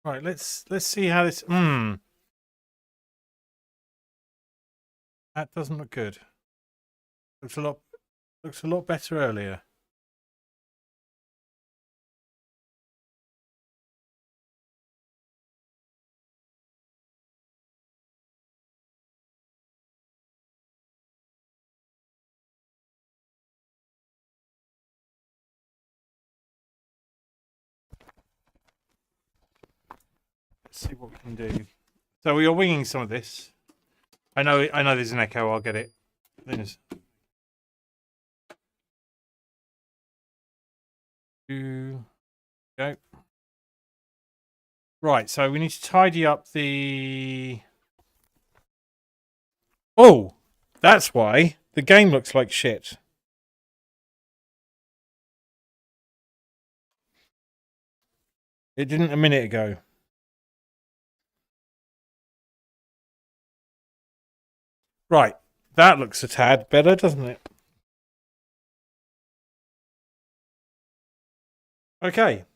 Right, let's see how this. That doesn't look good. Looks a lot better earlier. Let's see what we can do. So we are winging some of this. I know there's an echo. I'll get it. There's... Go. Right, so we need to tidy up the... Oh, that's why the game looks like shit. It didn't a minute ago. Right, that looks a tad better, doesn't it? Okay.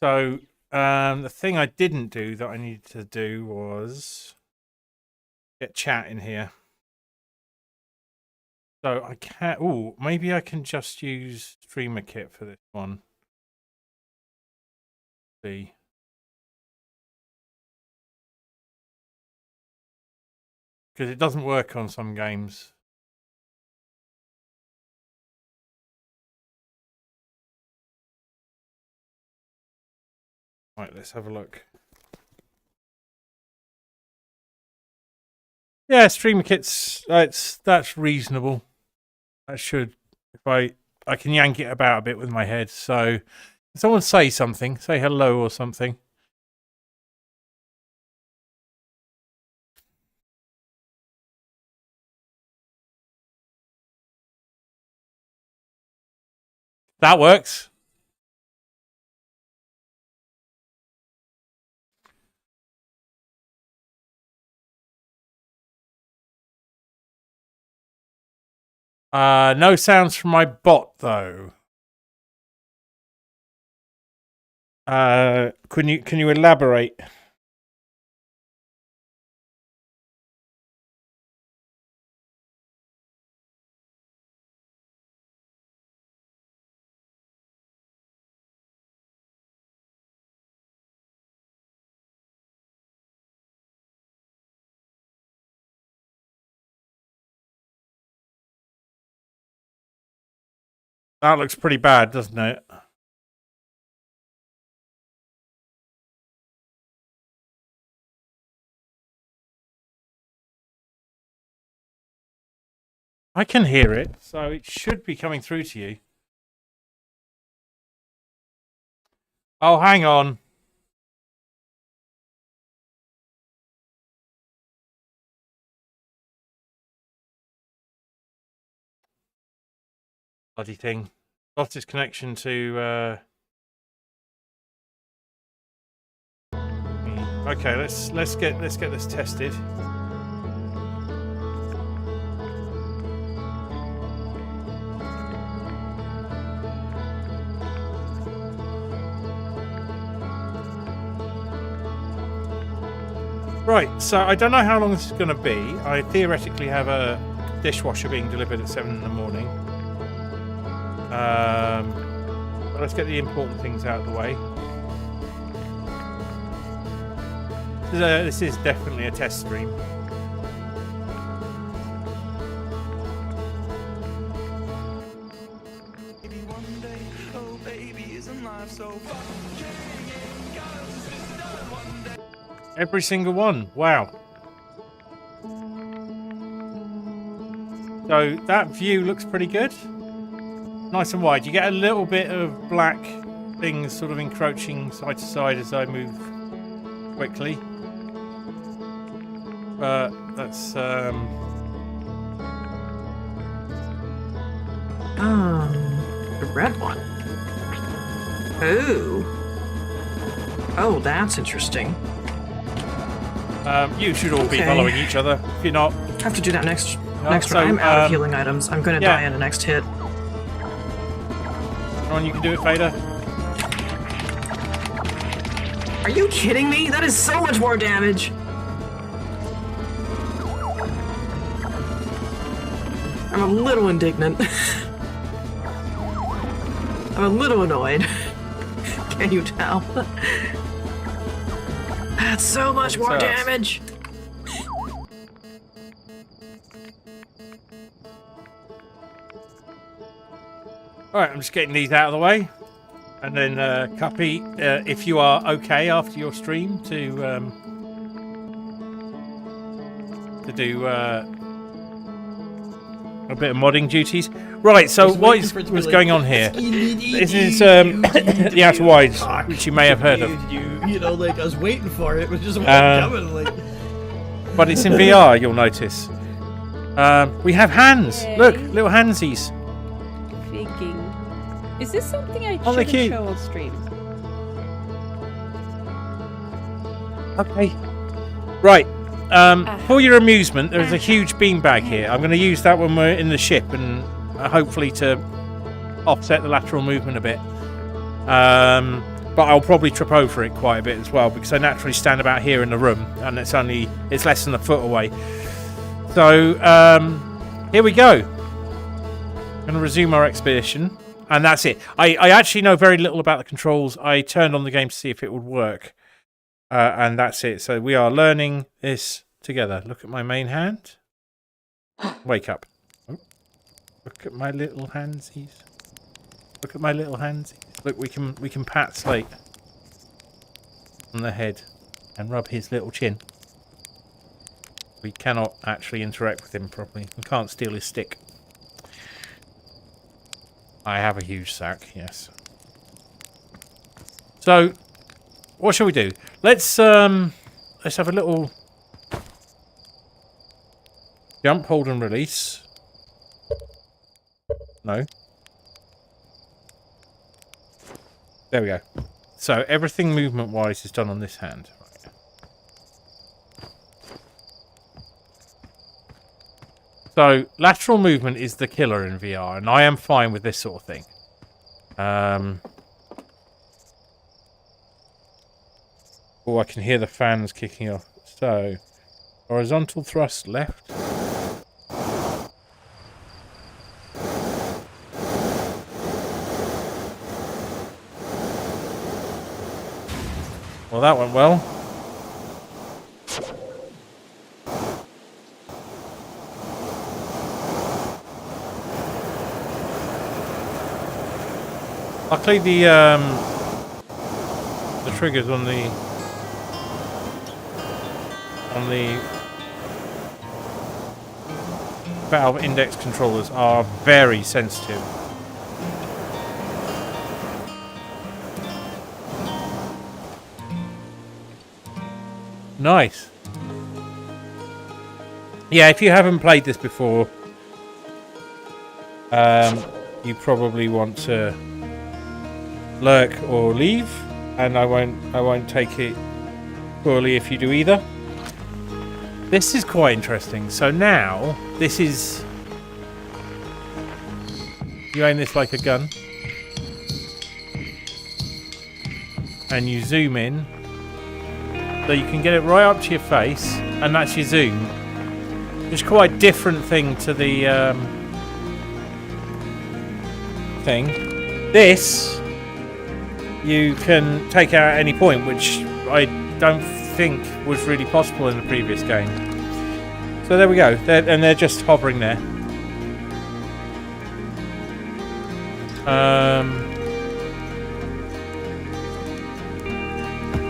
So the thing I didn't do that I needed to do was get chat in here. So I can't. Oh, maybe I can just use Streamer Kit for this one. See. Because it doesn't work on some games. Right, let's have a look. Yeah, Streamer Kit's that's reasonable. That should, if I can yank it about a bit with my head. So, someone say something, say hello or something. That works. No sounds from my bot though. Can you elaborate? That looks pretty bad, doesn't it? I can hear it, so it should be coming through to you. Oh, hang on. Bloody thing. Lost its connection to... Okay, let's get this tested. Right, so I don't know how long this is going to be. I theoretically have a dishwasher being delivered at 7 in the morning. But let's get the important things out of the way. This is definitely a test stream. Every single one. Wow. So that view looks pretty good. Nice and wide. You get a little bit of black things sort of encroaching side to side as I move quickly. But that's the red one. Oh, that's interesting. You should all be following each other. If you're not, have to do that next round. I'm out of healing items. I'm gonna die in the next hit. Come on, you can do it, Vader. Are you kidding me? That is so much more damage. I'm a little indignant. I'm a little annoyed. Can you tell? That's so much more damage. Alright, I'm just getting these out of the way. And then, Cuppy, if you are okay after your stream to do a bit of modding duties. Right, so what was going on here? This is the Outer Wilds, which you may have heard of. You know, like, I was waiting for it, but just wasn't coming, like... But it's in VR, you'll notice. We have hands. Look, little handsies. Thinking. Is this something I Oh, they're shouldn't cute. show on stream? Okay. Right. For your amusement, there's a huge beanbag here. I'm going to use that when we're in the ship and hopefully to offset the lateral movement a bit. But I'll probably trip over it quite a bit as well because I naturally stand about here in the room and it's less than a foot away. So here we go. I'm going to resume our expedition and that's it. I actually know very little about the controls. I turned on the game to see if it would work. And that's it. So we are learning this together. Look at my main hand. Wake up. Oh. Look at my little handsies. Look at my little handsies. Look, we can pat Slate on the head and rub his little chin. We cannot actually interact with him properly. We can't steal his stick. I have a huge sack, yes. So, what shall we do? Let's have a little jump, hold and release. No. There we go. So everything movement-wise is done on this hand. So lateral movement is the killer in VR, and I am fine with this sort of thing. Oh, I can hear the fans kicking off. So, horizontal thrust left. Well, that went well. Luckily, the triggers on the Valve Index controllers are very sensitive. Nice. Yeah, if you haven't played this before, you probably want to lurk or leave, and I won't take it poorly if you do either. This is quite interesting. So now this is, you aim this like a gun, and you zoom in. So you can get it right up to your face, and that's your zoom. It's quite a different thing to the thing. This you can take out at any point, which I don't think was really possible in the previous game. So there we go. They're just hovering there.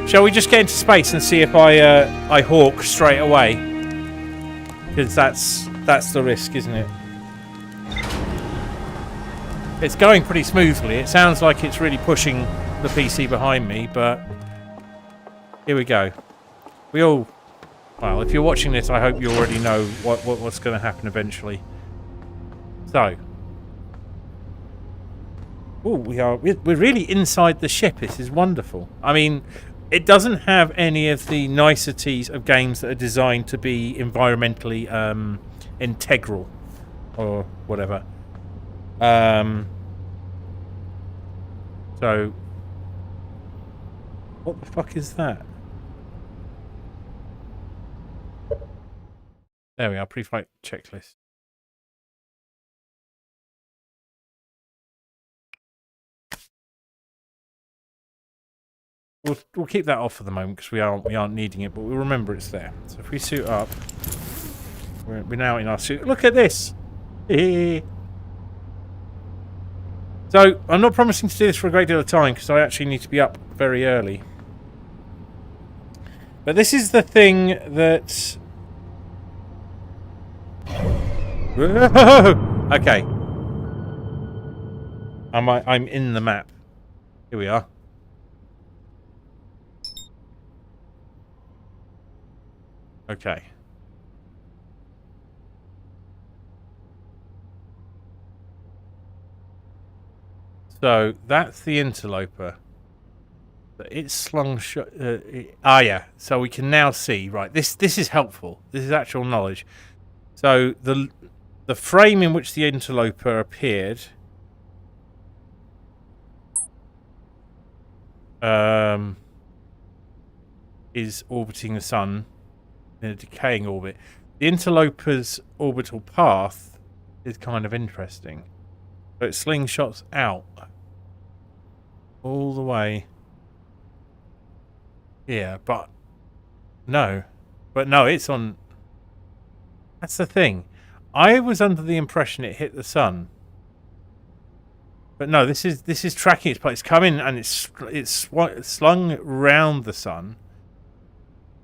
Shall we just get into space and see if I hawk straight away? Because that's the risk, isn't it? It's going pretty smoothly. It sounds like it's really pushing the PC behind me, but here we go. Well, if you're watching this, I hope you already know what's going to happen eventually. So, we're really inside the ship. This is wonderful. I mean, it doesn't have any of the niceties of games that are designed to be environmentally integral or whatever. So, what the fuck is that? There we are, pre-flight checklist. We'll keep that off for the moment because we aren't needing it, but we'll remember it's there. So if we suit up, we're now in our suit. Look at this. So I'm not promising to do this for a great deal of time because I actually need to be up very early. But this is the thing that. Okay. I'm in the map. Here we are. Okay. So that's the interloper. It's slung shut. Yeah. So we can now see. Right. This is helpful. This is actual knowledge. So the frame in which the interloper appeared. Is orbiting the sun in a decaying orbit. The interloper's orbital path is kind of interesting. So it slingshots out all the way here, but no, it's on. That's the thing. I was under the impression it hit the sun, but no. This is tracking its place. It's coming and it's slung round the sun,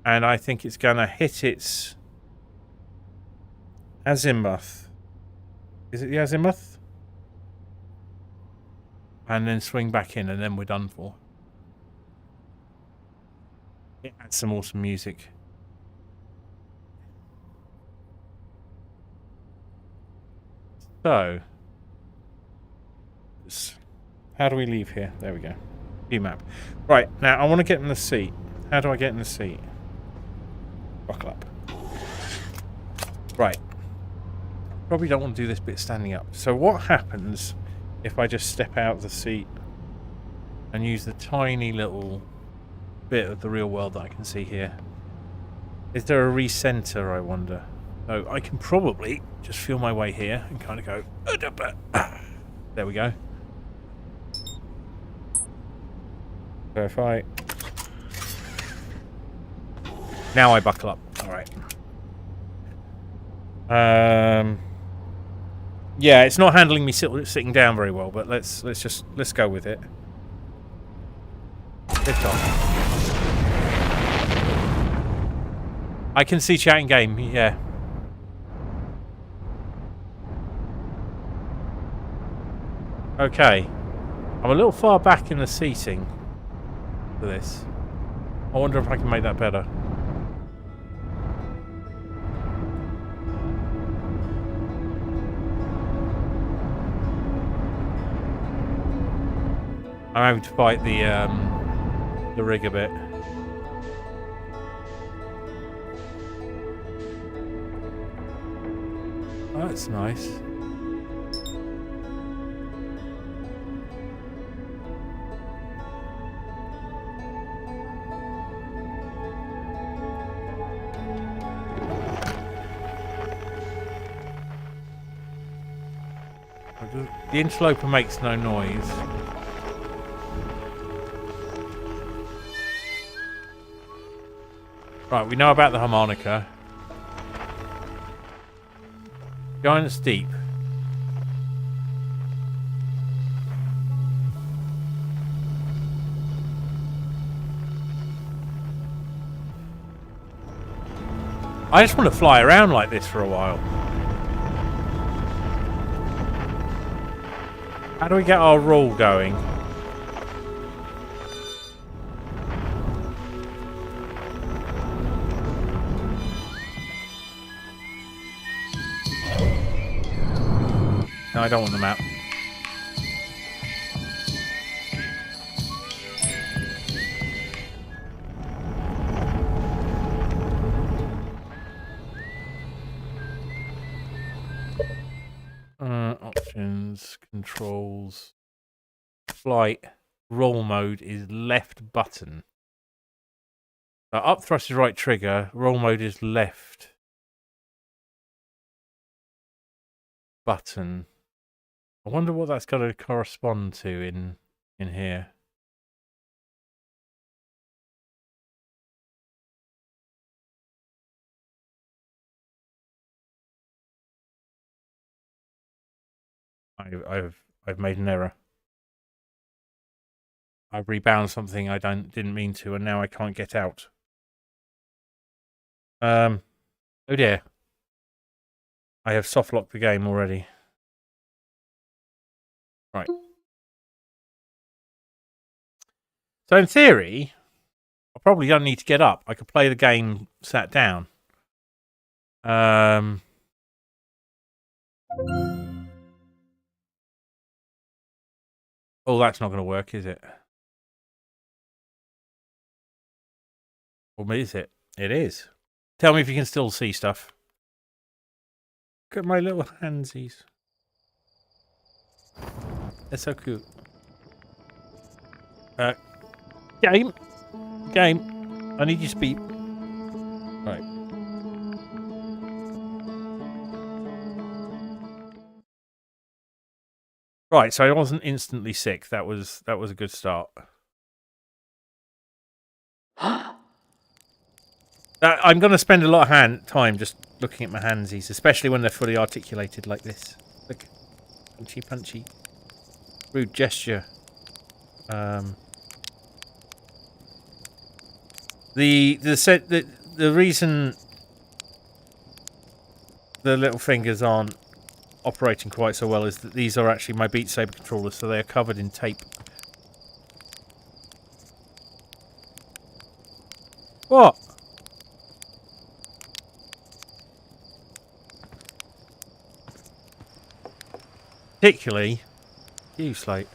and I think it's gonna hit its azimuth. Is it the azimuth? And then swing back in, and then we're done for. It adds some awesome music. So, how do we leave here? There we go. View map. Right, now I want to get in the seat. How do I get in the seat? Buckle up. Right. Probably don't want to do this bit standing up. So what happens if I just step out of the seat and use the tiny little bit of the real world that I can see here? Is there a recenter, I wonder? So I can probably just feel my way here and kind of go. There we go. So if I... Now I buckle up. All right. Yeah, it's not handling me sitting down very well, but let's go with it. Lift off. I can see chat in game, yeah. Okay. I'm a little far back in the seating for this. I wonder if I can make that better. I'm having to fight the rig a bit. Oh, that's nice. The interloper makes no noise. Right, we know about the harmonica. Giant's Deep. I just want to fly around like this for a while. How do we get our roll going? No, I don't want the map. Options, controls, flight. roll mode is left button. Up thrust is right trigger. Roll mode is left button. I wonder what that's going to correspond to in here. I've made an error. I've rebound something I didn't mean to, and now I can't get out. Oh dear. I have soft locked the game already. Right. So in theory, I probably don't need to get up. I could play the game sat down. Oh, that's not going to work, is it? Or is it? It is. Tell me if you can still see stuff. Look at my little handsies. They're so cute. Game. I need you to speak. Right. Right, so I wasn't instantly sick. That was a good start. I'm going to spend a lot of time just looking at my handsies, especially when they're fully articulated like this. Look, punchy. Rude gesture. The reason the little fingers aren't operating quite so well is that these are actually my Beat Saber controllers, so they are covered in tape. What? Particularly you, Slate.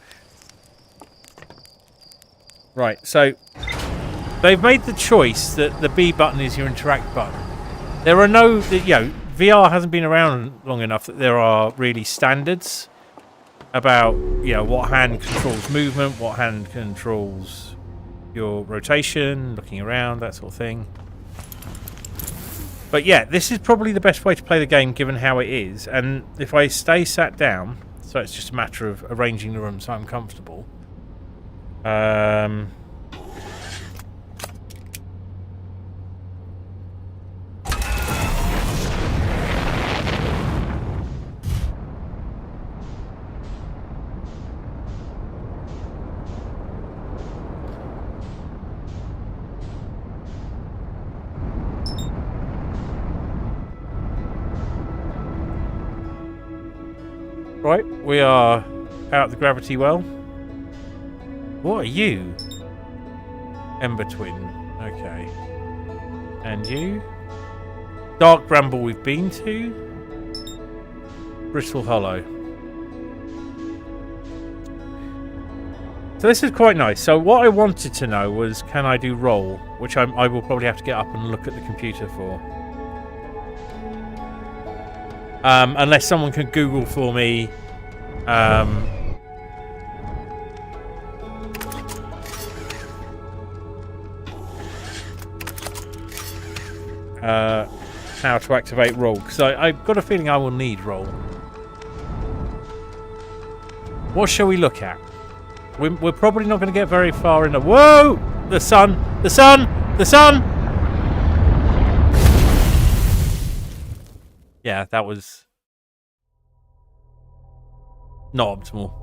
Right, so they've made the choice that the B button is your interact button. There are no, VR hasn't been around long enough that there are really standards about, what hand controls movement, what hand controls your rotation, looking around, that sort of thing. But yeah, this is probably the best way to play the game given how it is. And if I stay sat down, so it's just a matter of arranging the room so I'm comfortable. Right, we are out the gravity well. What are you? Ember Twin. Okay. And you? Dark Bramble we've been to. Brittle Hollow. So this is quite nice. So what I wanted to know was, can I do roll? Which I will probably have to get up and look at the computer for. Unless someone can Google for me how to activate roll, because I've got a feeling I will need roll. What shall we look at? We're probably not going to get very far in the... Whoa! The sun! The sun! The sun! Yeah, that was not optimal.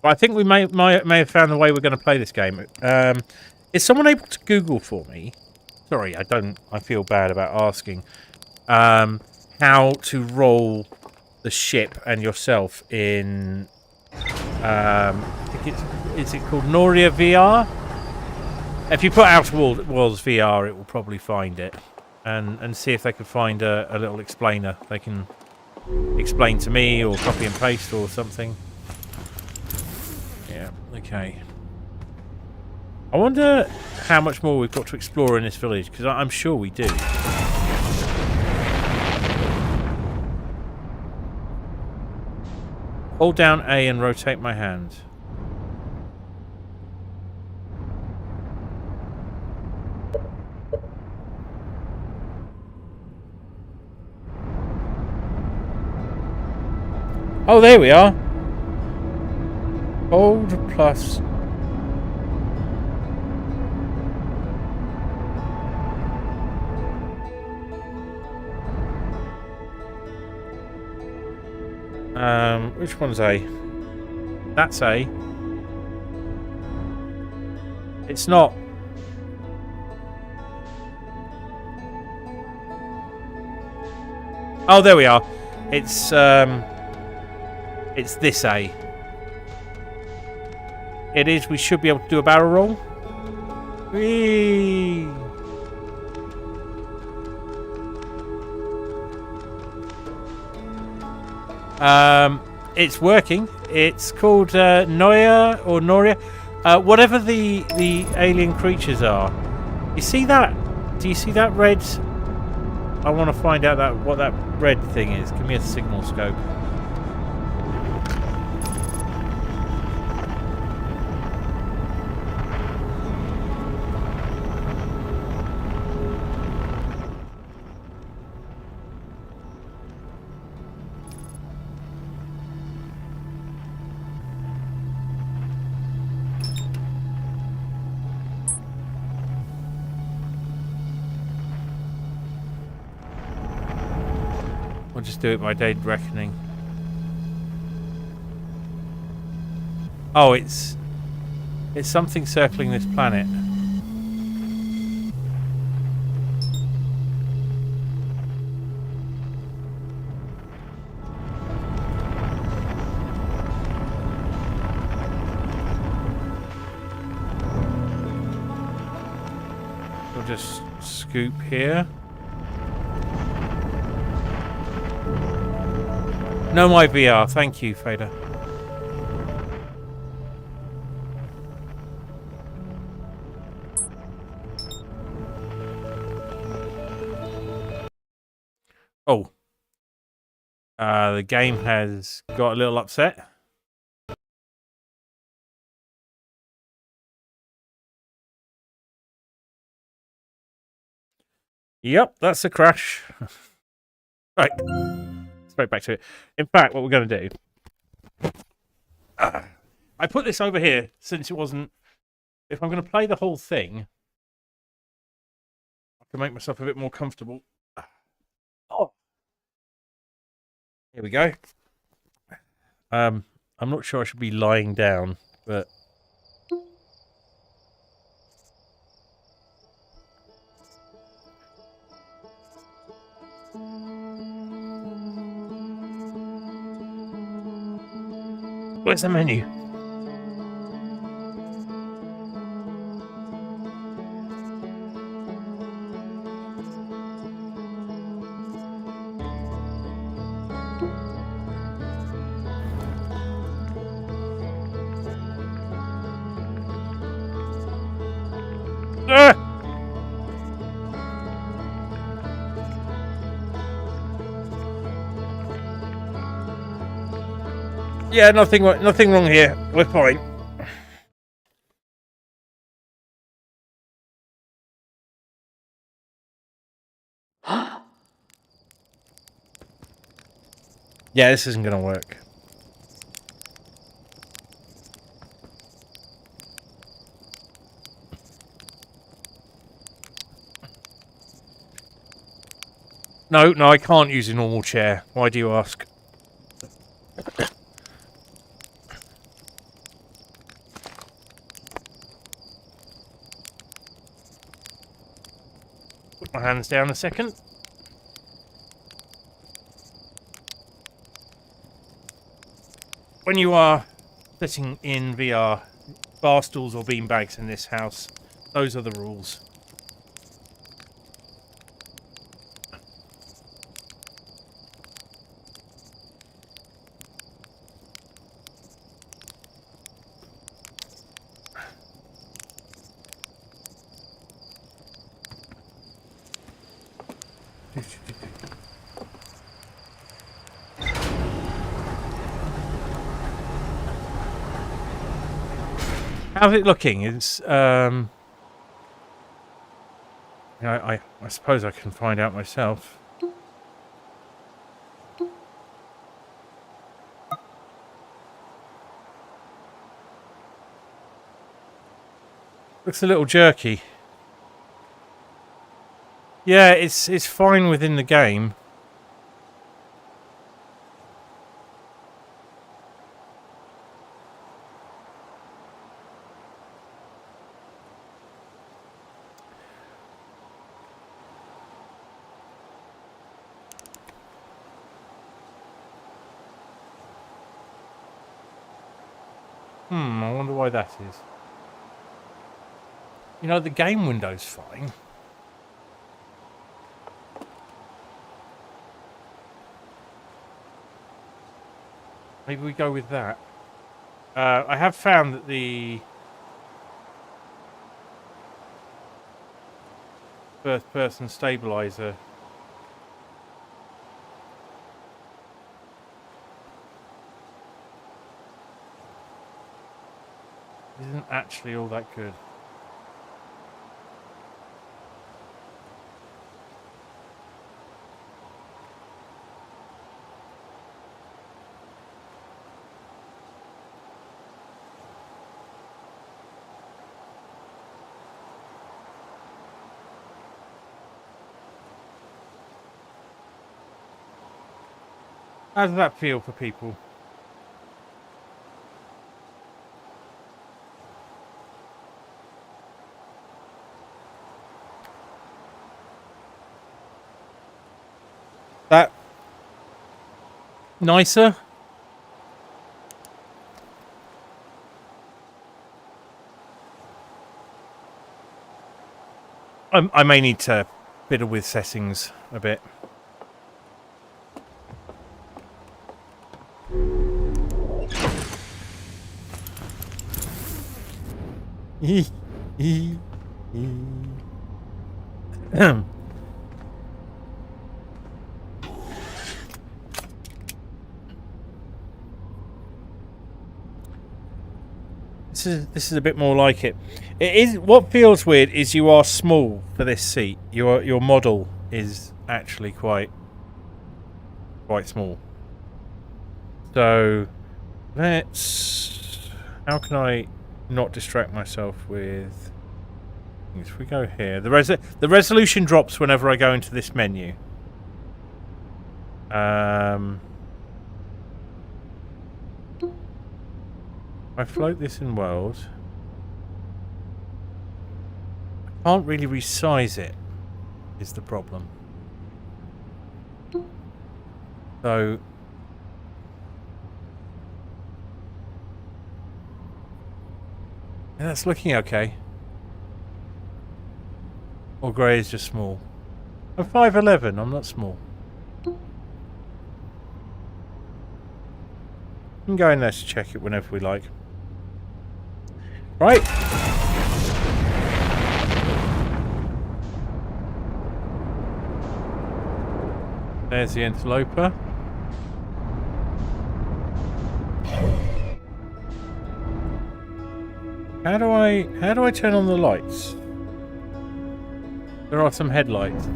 But I think we may have found the way we're going to play this game. Is someone able to Google for me? Sorry, I feel bad about asking. How to roll the ship and yourself in... I think is it called Noria VR? If you put Outer Worlds VR, it will probably find it. And see if they can find a little explainer. They can explain to me or copy and paste or something. Okay. I wonder how much more we've got to explore in this village, because I'm sure we do. Hold down A and rotate my hand. Oh, there we are. Hold plus. Which one's A? That's A. It's not. Oh, there we are. It's this A. It is. We should be able to do a barrel roll. Whee! It's working. It's called Noia or Noria. Whatever the alien creatures are. You see that? Do you see that red? I want to find out what that red thing is. Give me a signal scope. Just do it by day reckoning. Oh, it's something circling this planet. We'll just scoop here. No, my VR. Thank you, Fader. Oh. The game has got a little upset. Yep, that's a crash. Right. Straight back to it. In fact, what we're going to do... I put this over here since it wasn't... If I'm going to play the whole thing, I can make myself a bit more comfortable. Oh. Here we go. I'm not sure I should be lying down, but... Where's the menu? Yeah, nothing wrong here. We're fine. Yeah, this isn't going to work. No, I can't use a normal chair. Why do you ask? Put my hands down a second. When you are sitting in VR, bar stools or beanbags in this house, those are the rules. How's it looking? It's I suppose I can find out myself. Looks a little jerky. Yeah, it's fine within the game. I wonder why that is. You know, the game window's fine. Maybe we go with that. I have found that the first-person stabilizer isn't actually all that good. How does that feel for people? That nicer? I may need to fiddle with settings a bit. This is a bit more like it. It is. What feels weird is you are small for this seat. Your model is actually quite small. So let's. How can I not distract myself with? If we go here, the resolution drops whenever I go into this menu. I float this in world. I can't really resize it, is the problem. So yeah, that's looking okay. Or grey is just small. I'm 5'11", I'm not small. You can go in there to check it whenever we like. Right. There's the interloper. How do I turn on the lights? There are some headlights.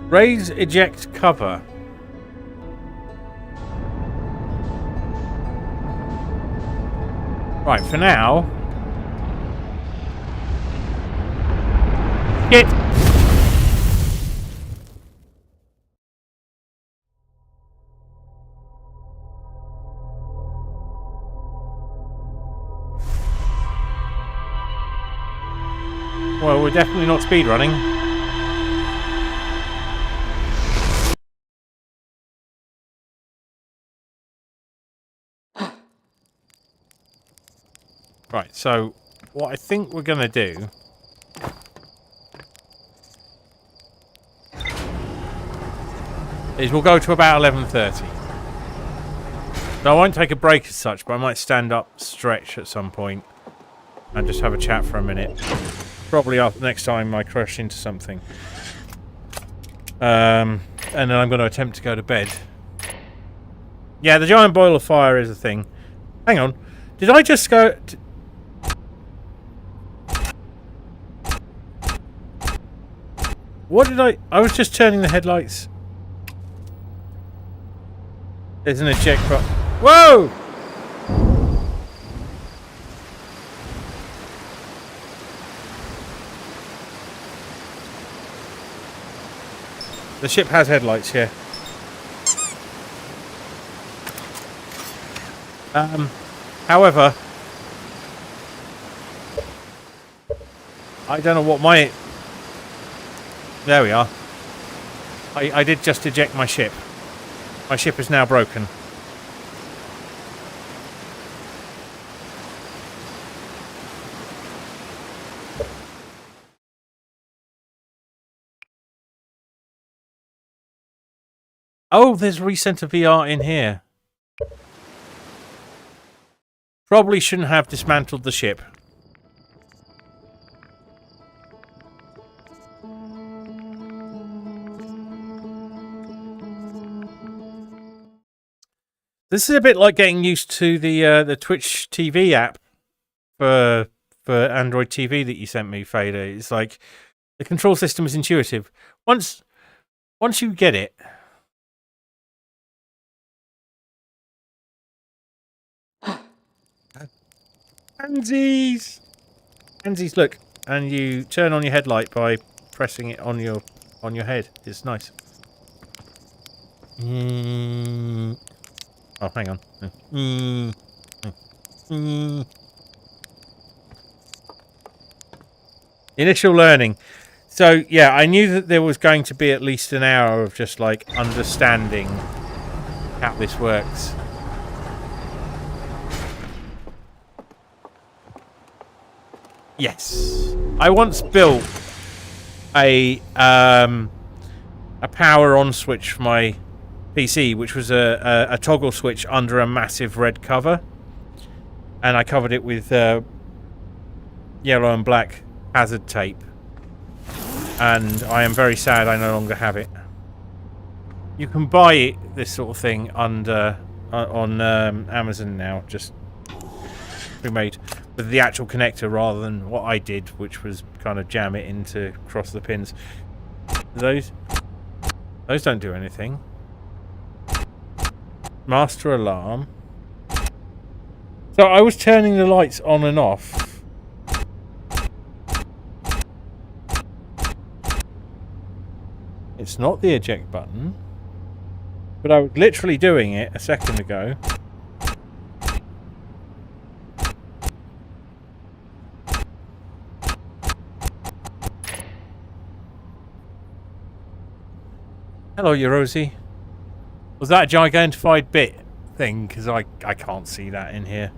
Raise eject cover. Right, for now. Get. Well, we're definitely not speedrunning. Right, so what I think we're going to do is we'll go to about 11:30. So I won't take a break as such, but I might stand up, stretch at some point, and just have a chat for a minute. Probably after next time I crash into something. And then I'm going to attempt to go to bed. Yeah, the giant boiler fire is a thing. Hang on. Did I just go... What did I was just turning the headlights. There's an eject button. Whoa! The ship has headlights here. However, I don't know what my... There we are. I did just eject my ship. My ship is now broken. Oh, there's Recenter VR in here. Probably shouldn't have dismantled the ship. This is a bit like getting used to the Twitch TV app for Android TV that you sent me, Fader. It's like the control system is intuitive. Once you get it. Pansies! Pansies, look. And you turn on your headlight by pressing it on your head. It's nice. Oh, hang on. Initial learning. So, yeah, I knew that there was going to be at least an hour of just, like, understanding how this works. Yes. I once built a power on switch for my PC, which was a toggle switch under a massive red cover, and I covered it with yellow and black hazard tape, and I am very sad I no longer have it. You can buy it, this sort of thing, under on Amazon now, just pre-made with the actual connector rather than what I did, which was kind of jam it into across the pins. Those don't do anything. Master alarm. So I was turning the lights on and off. It's not the eject button, but I was literally doing it a second ago. Hello, Rosie. Was that a gigantified bit thing? Because I can't see that in here.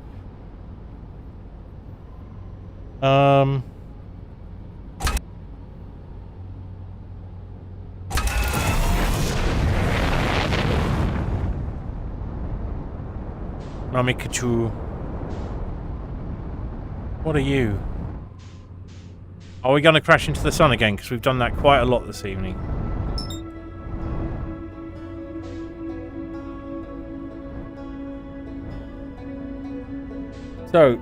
Mamikachu. What are you? Are we going to crash into the sun again? Because we've done that quite a lot this evening. So,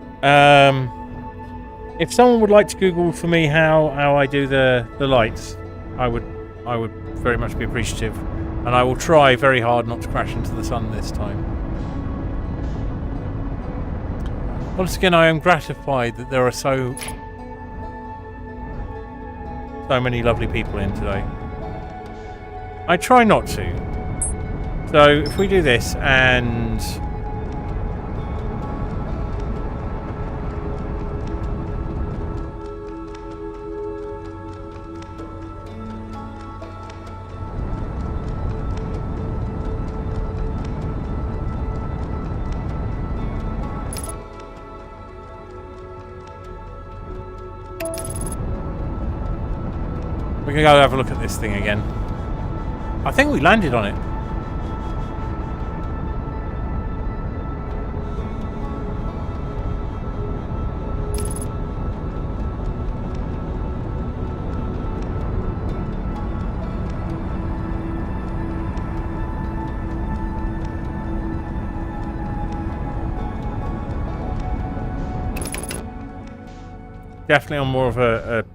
if someone would like to Google for me how I do the lights, I would very much be appreciative, and I will try very hard not to crash into the sun this time. Once again, I am gratified that there are so many lovely people in today. I try not to. So if we do this and we're going to go have a look at this thing again. I think we landed on it. definitely on more of a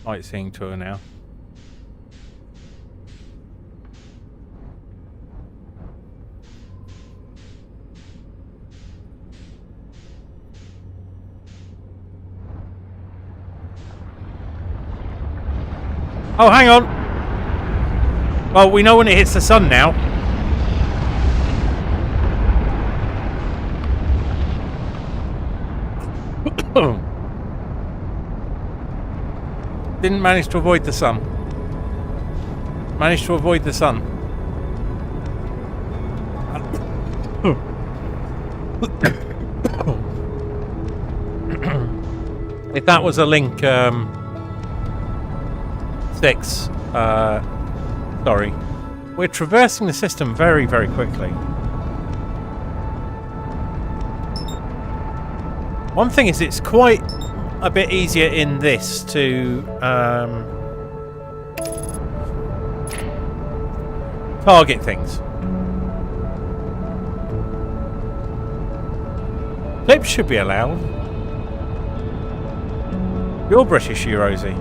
sightseeing tour now. Oh, hang on. Well, we know when it hits the sun now. Didn't manage to avoid the sun. Managed to avoid the sun. If that was a Link 6, sorry. We're traversing the system very, very quickly. One thing is, it's quite a bit easier in this to target things. Clips should be allowed. You're British, you Rosie.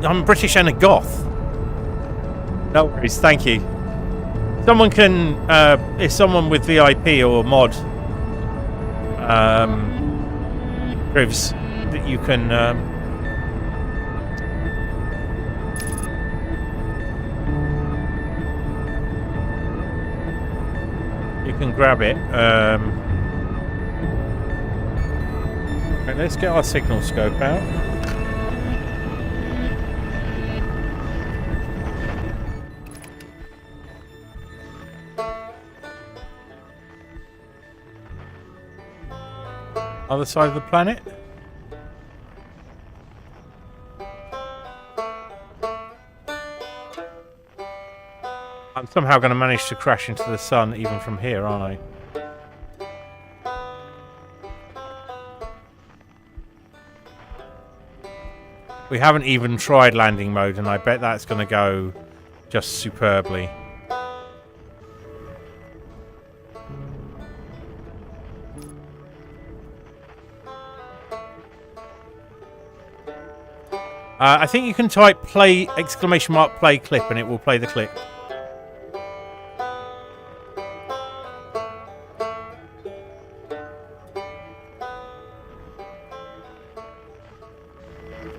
I'm British and a goth. No worries, thank you. Someone can, if someone with VIP or mod proves that you can grab it. Right, let's get our signal scope out. Other side of the planet. I'm somehow going to manage to crash into the sun even from here, aren't I? We haven't even tried landing mode, and I bet that's going to go just superbly. I think you can type play ! Play clip and it will play the clip.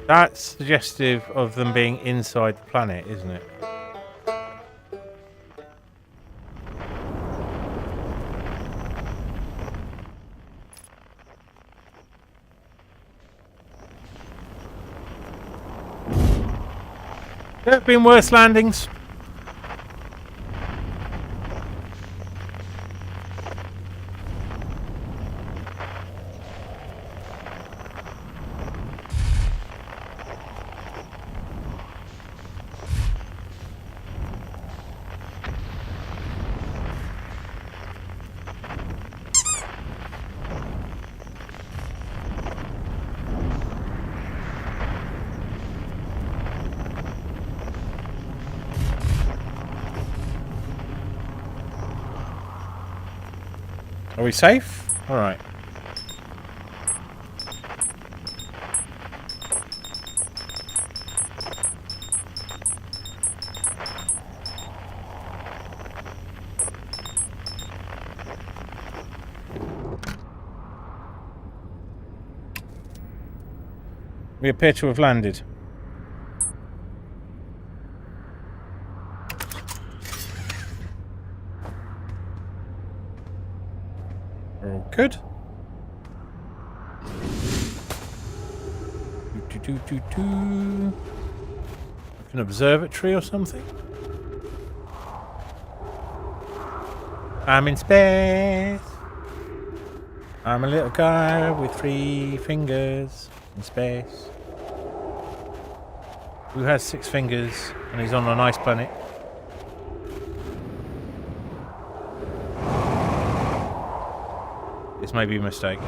That's suggestive of them being inside the planet, isn't it? There have been worse landings. Are we safe? All right. We appear to have landed. Good. Like an observatory or something. I'm in space. I'm a little guy with 3 fingers in space. Who has 6 fingers and he's on a nice planet? This may be a mistake.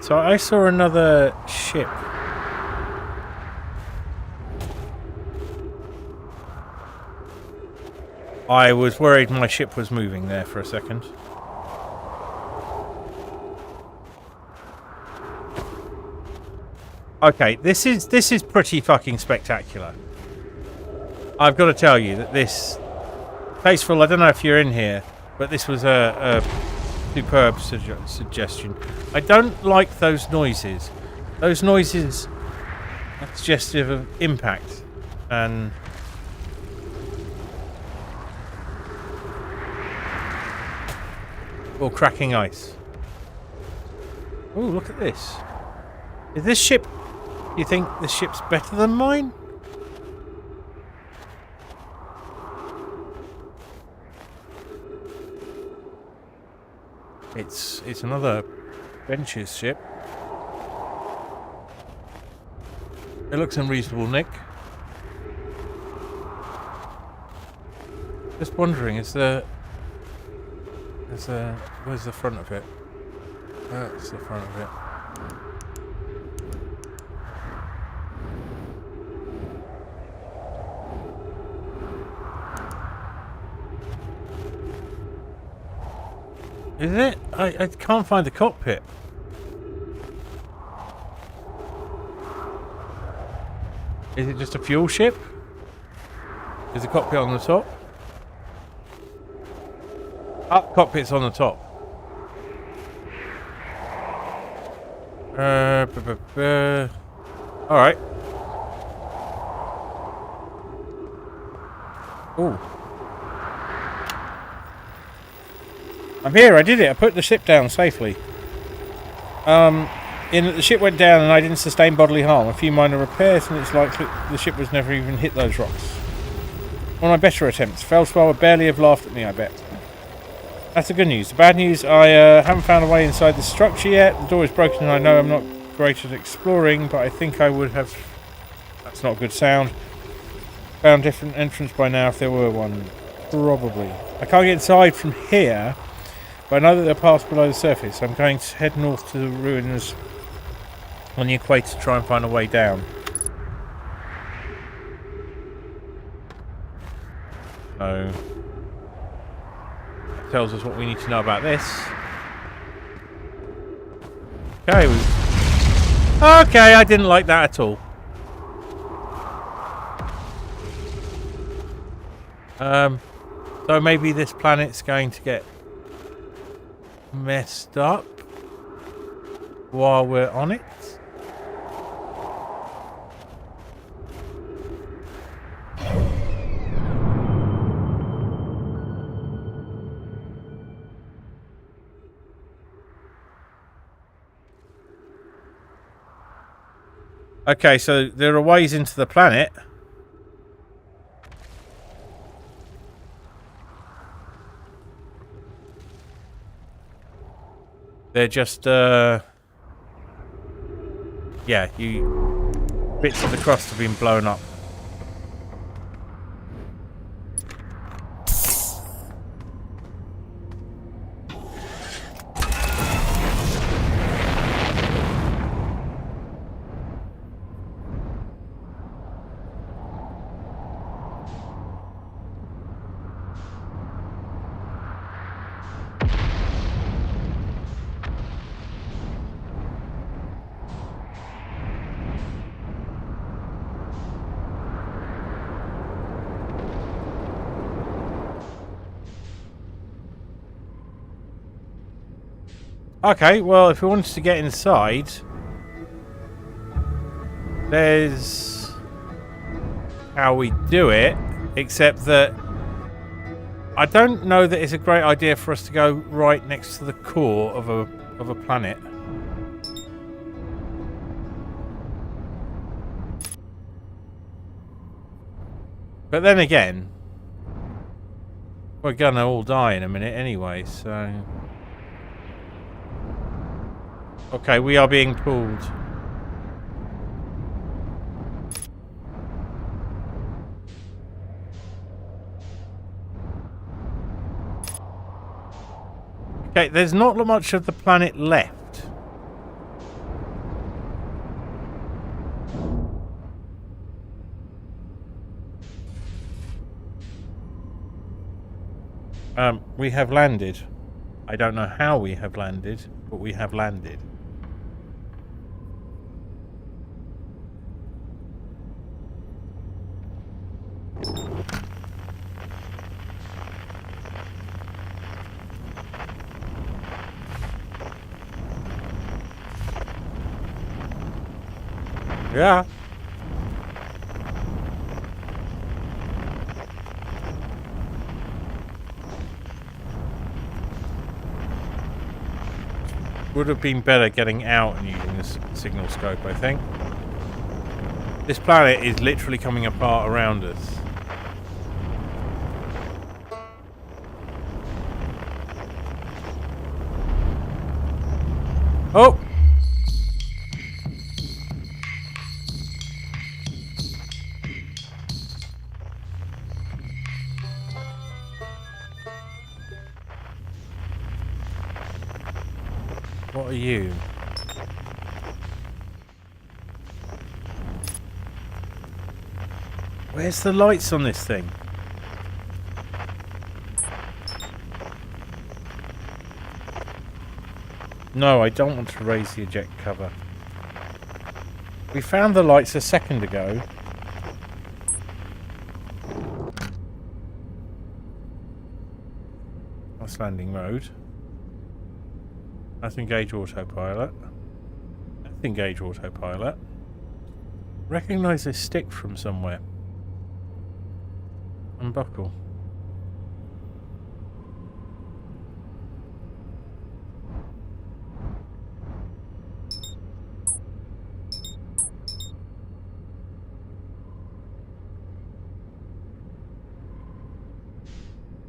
So I saw another ship I was worried my ship was moving there for a second. Okay, this is pretty fucking spectacular. I've got to tell you that this Tasteful, I don't know if you're in here, but this was a superb suggestion. I don't like those noises. Those noises are suggestive of impact and or cracking ice. Oh, look at this. Is this ship... Do you think this ship's better than mine? It's another Bench's ship. It looks unreasonable, Nick. Just wondering, where's the front of it? That's the front of it. Is it? I can't find the cockpit. Is it just a fuel ship? Is the cockpit on the top? Cockpit's on the top. Alright. Ooh. I'm here, I did it. I put the ship down safely. The ship went down and I didn't sustain bodily harm. A few minor repairs and it's likely the ship was never even hit those rocks. One of my better attempts. Felswell would barely have laughed at me, I bet. That's the good news. The bad news, I haven't found a way inside the structure yet. The door is broken and I know I'm not great at exploring, but I think I would have... That's not a good sound. Found a different entrance by now if there were one. Probably. I can't get inside from here, but I know that they're passed below the surface. I'm going to head north to the ruins on the equator to try and find a way down. So... tells us what we need to know about this. Okay, okay, I didn't like that at all. So maybe this planet's going to get messed up while we're on it. Okay, so there are ways into the planet. They're just, yeah, bits of the crust have been blown up. Okay, well, if we wanted to get inside, there's how we do it, except that I don't know that it's a great idea for us to go right next to the core of a planet. But then again, we're gonna all die in a minute anyway, so... Okay, we are being pulled. Okay, there's not much of the planet left. We have landed. I don't know how we have landed, but we have landed. Yeah. Would have been better getting out and using this signal scope, I think. This planet is literally coming apart around us. Oh! What are you? Where's the lights on this thing? No, I don't want to raise the eject cover. We found the lights a second ago. That's landing mode. Let's engage autopilot. Let's engage autopilot. Recognize this stick from somewhere. Unbuckle.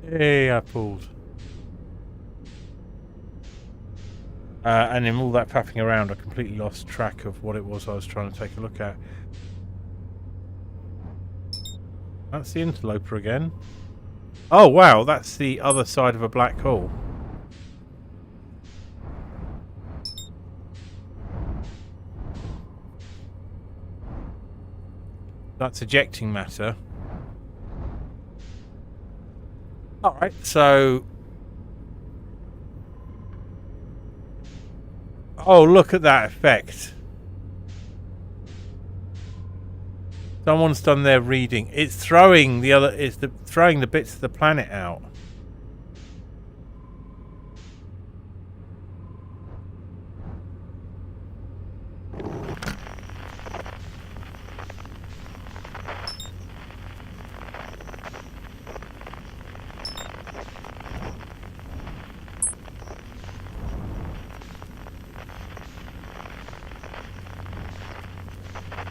Hey, I pulled. And in all that faffing around, I completely lost track of what it was I was trying to take a look at. That's the interloper again. Oh, wow, that's the other side of a black hole. That's ejecting matter. Alright, so... Oh, look at that effect. Someone's done their reading. It's throwing the other. It's throwing the bits of the planet out.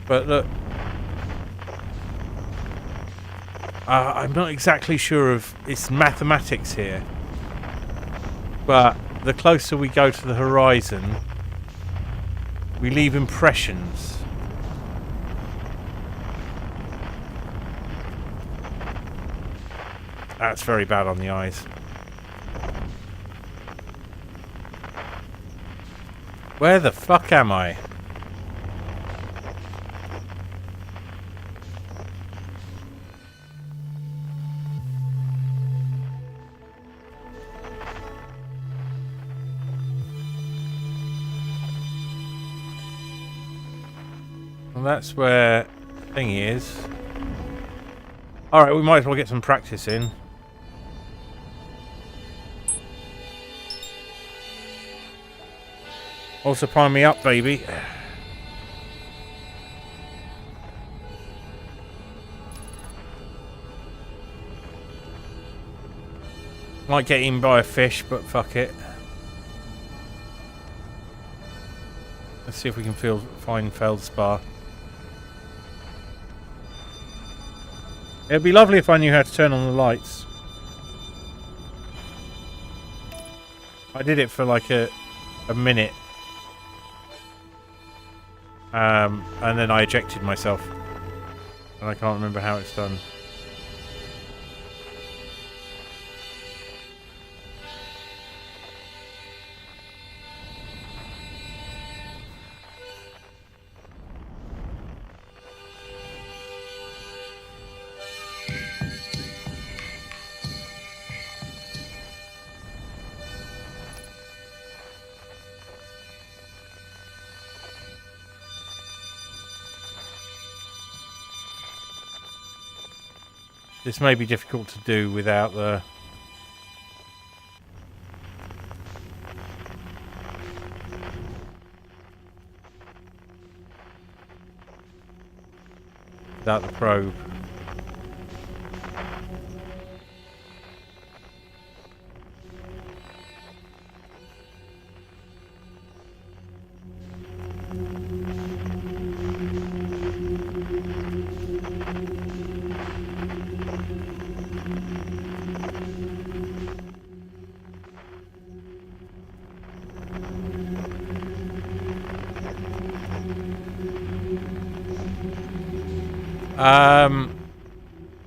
But look. I'm not exactly sure of it's mathematics here, but the closer we go to the horizon, we leave impressions. That's very bad on the eyes. Where the fuck am I? That's where the thing is. Alright, we might as well get some practice in. Also prime me up, baby. Might get eaten by a fish, but fuck it. Let's see if we can find feldspar. It'd be lovely if I knew how to turn on the lights. I did it for like a minute. And then I ejected myself. And I can't remember how it's done. This may be difficult to do without the... without the probe.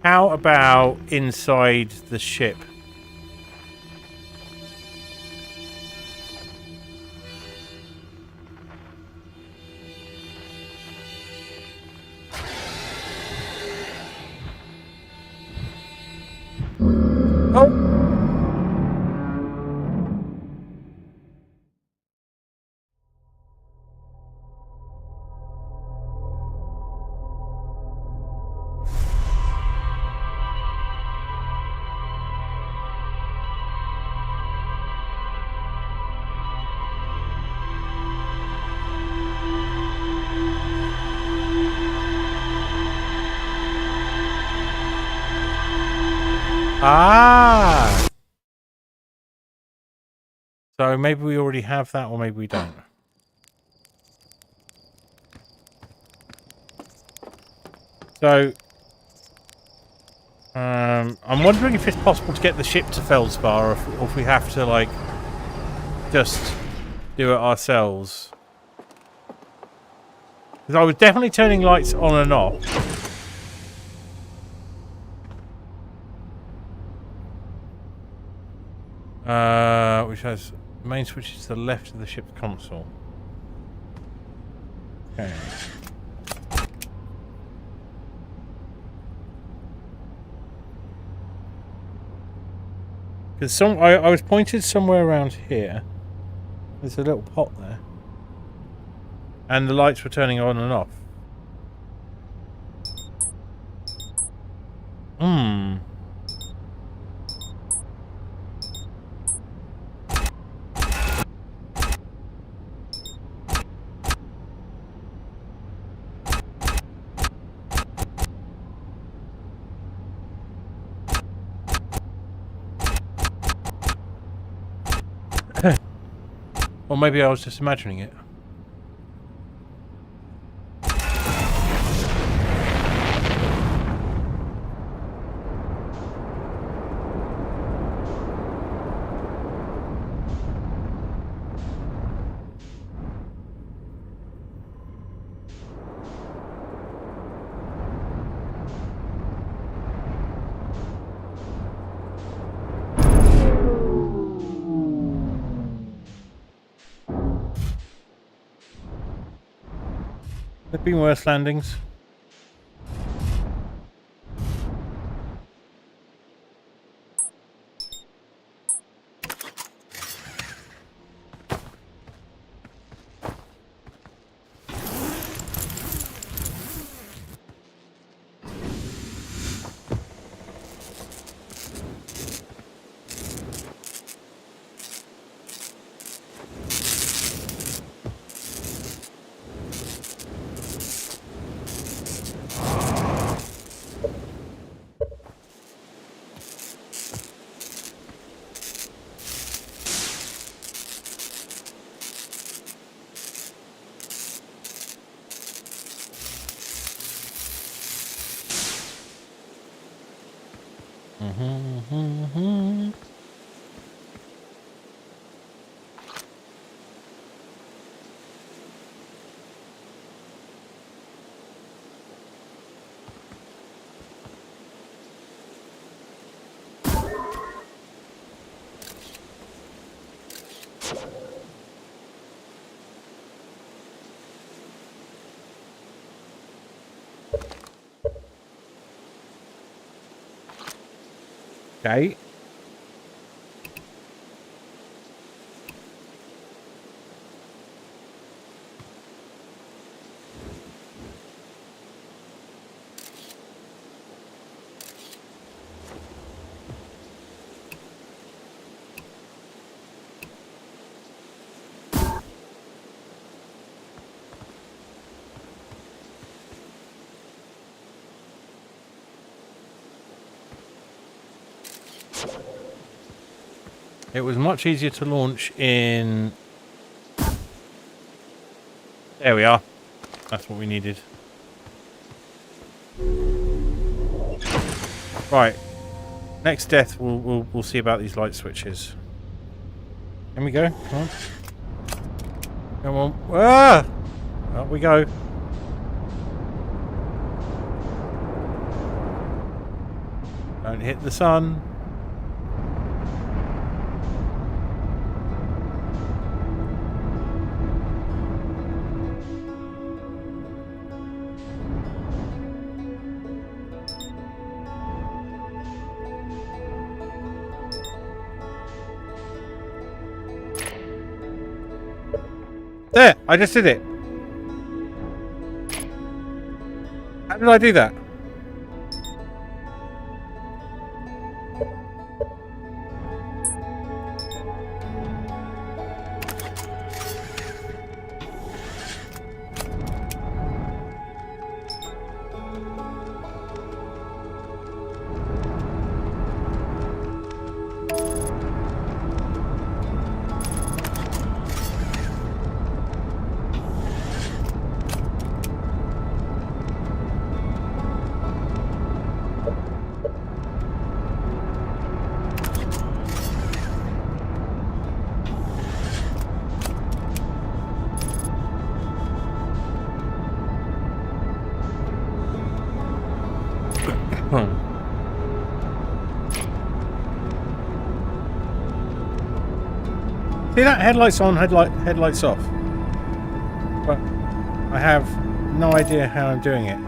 How about inside the ship? Oh! Ah! So maybe we already have that, or maybe we don't. So, I'm wondering if it's possible to get the ship to Feldspar, or if we have to, like, just do it ourselves. Because I was definitely turning lights on and off. Which has the main switch is to the left of the ship's console. Okay. Because I was pointed somewhere around here. There's a little pot there. And the lights were turning on and off. Hmm. Or maybe I was just imagining it. There've been worse landings. Okay. It was much easier to launch in... There we are. That's what we needed. Right. Next death, we'll see about these light switches. Can we go? Come on. Come on. Ah! Up we go. Don't hit the sun. There! I just did it. How did I do that? See that? Headlights on, headlights off. But I have no idea how I'm doing it.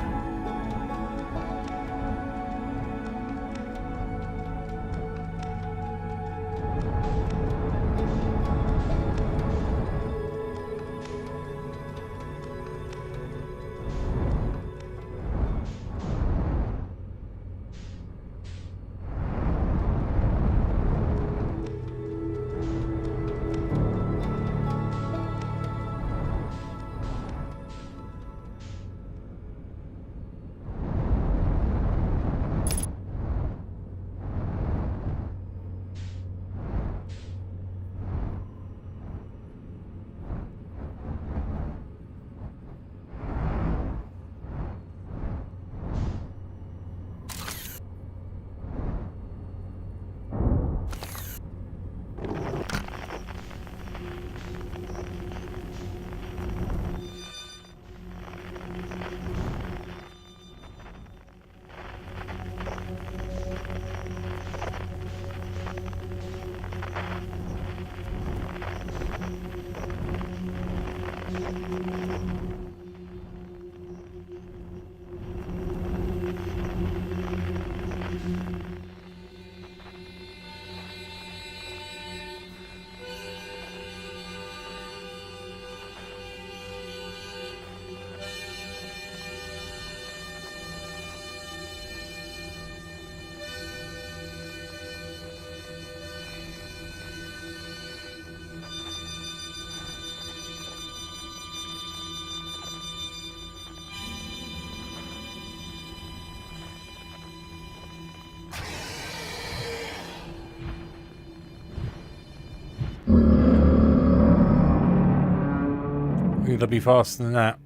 It'll be faster than that.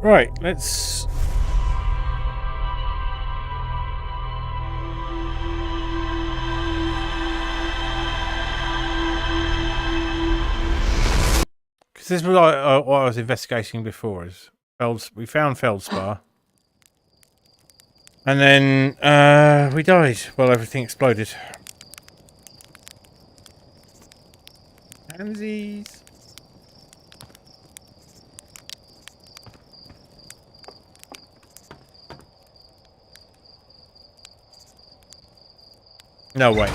Right, let's... Because this was what I was investigating before. Is we found Feldspar. And then we died. Well, everything exploded. Pansies. No way.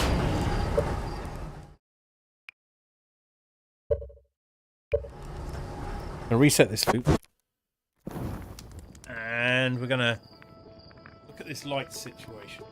Gonna reset this loop. And we're gonna look at this light situation.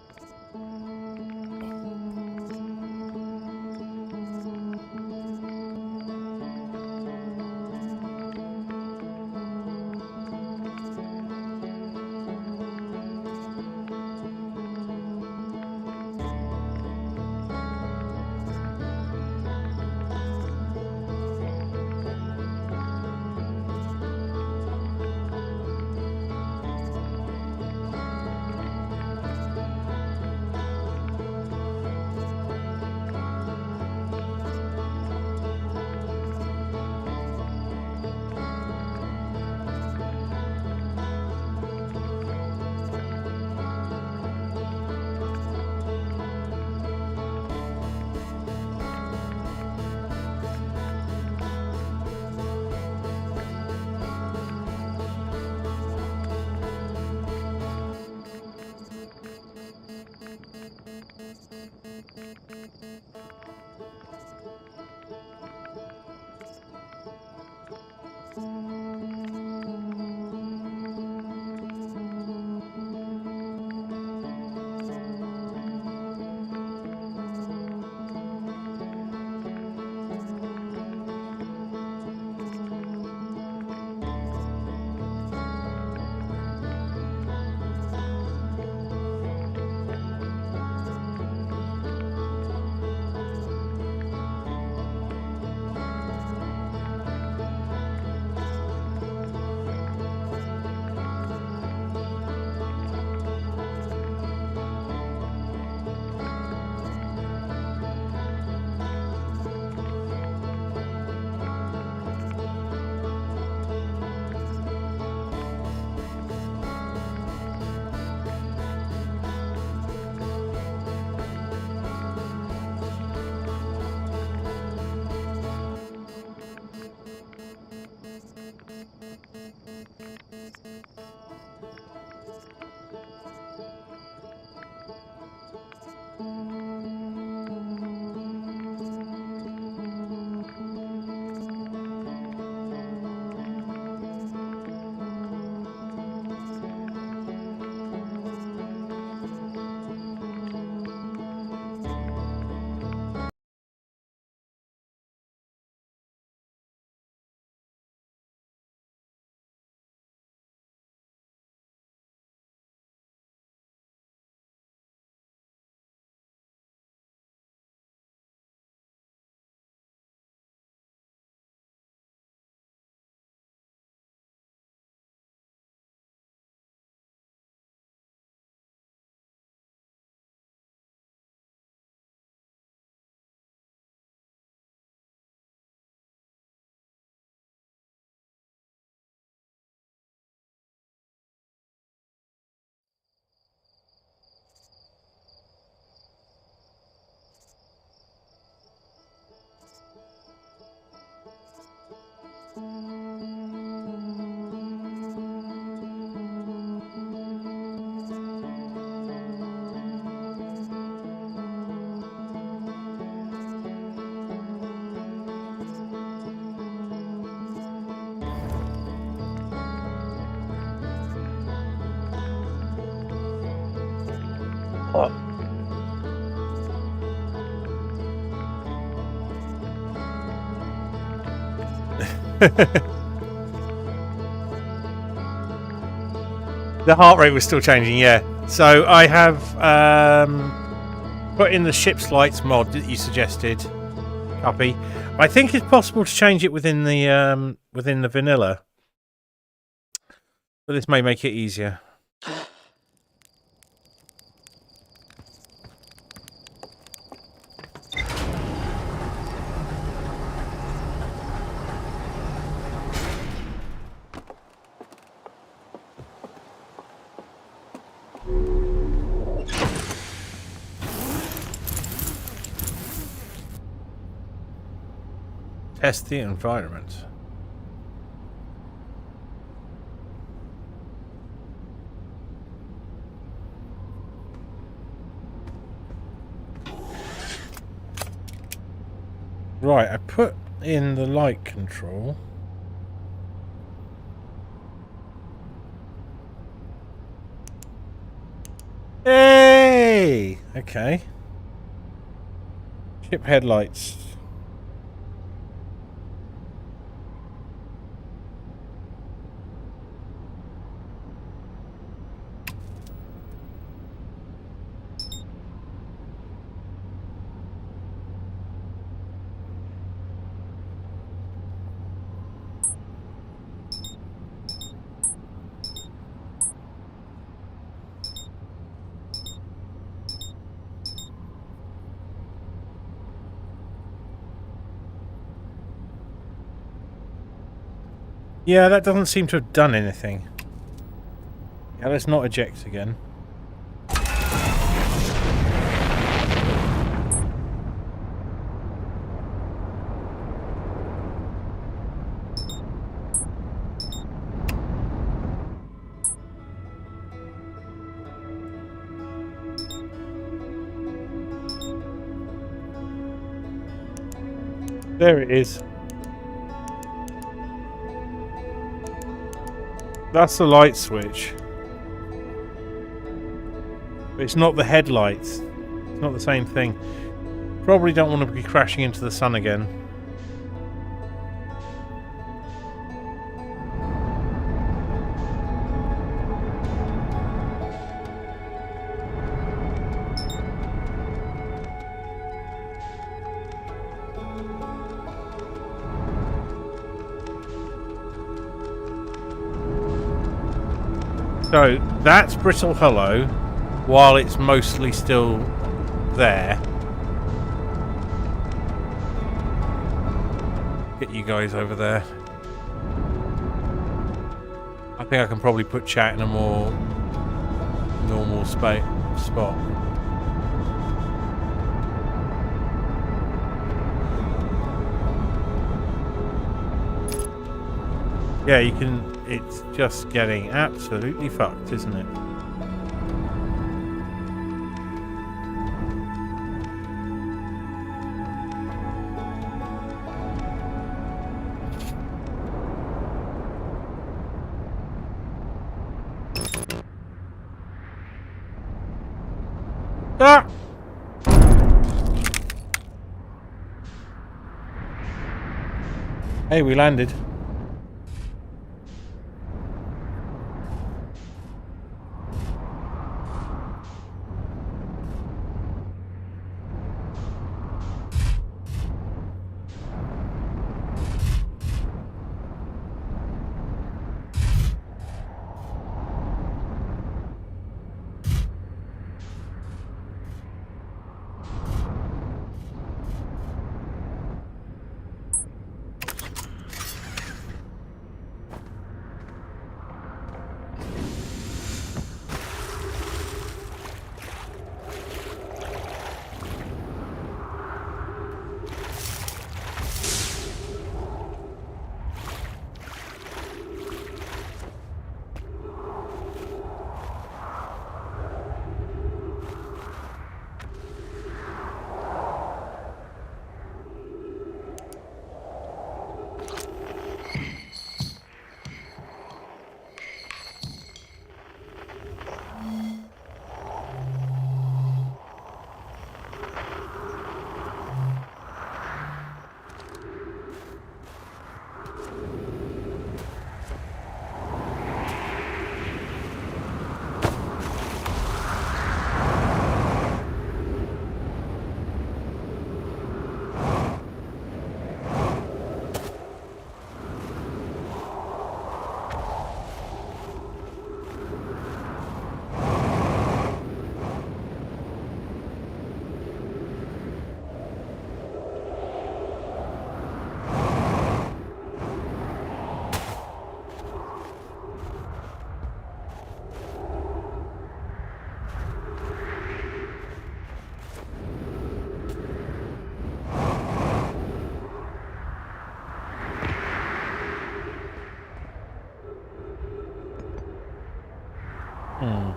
The heart rate was still changing, yeah. So I have put in the ship's lights mod that you suggested. Copy. I think it's possible to change it within the vanilla, but this may make it easier. Test the environment. Right, I put in the light control. Hey! Okay. Ship headlights. Yeah, that doesn't seem to have done anything. Yeah, let's not eject again. There it is. That's the light switch. But it's not the headlights. It's not the same thing. Probably don't want to be crashing into the sun again. So that's Brittle Hollow while it's mostly still there. Get you guys over there. I think I can probably put chat in a more normal spot. Yeah, you can. It's just getting absolutely fucked, isn't it? Ah! Hey, we landed. Hmm.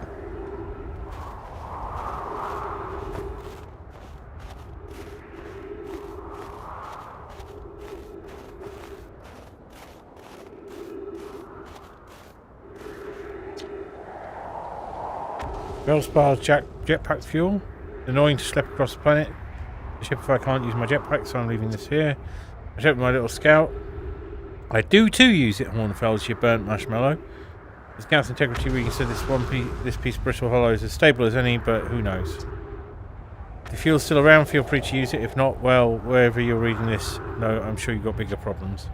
Bellspar jetpack fuel. Annoying to schlep across the planet. The ship if I can't use my jetpack, so I'm leaving this here. I checked my little scout. I do too use it, Hornfeld, you burnt marshmallow. The scout's integrity reading said this piece of Brittle Hollow is as stable as any, but who knows. If the fuel's still around, feel free to use it. If not, well, wherever you're reading this, no, I'm sure you've got bigger problems.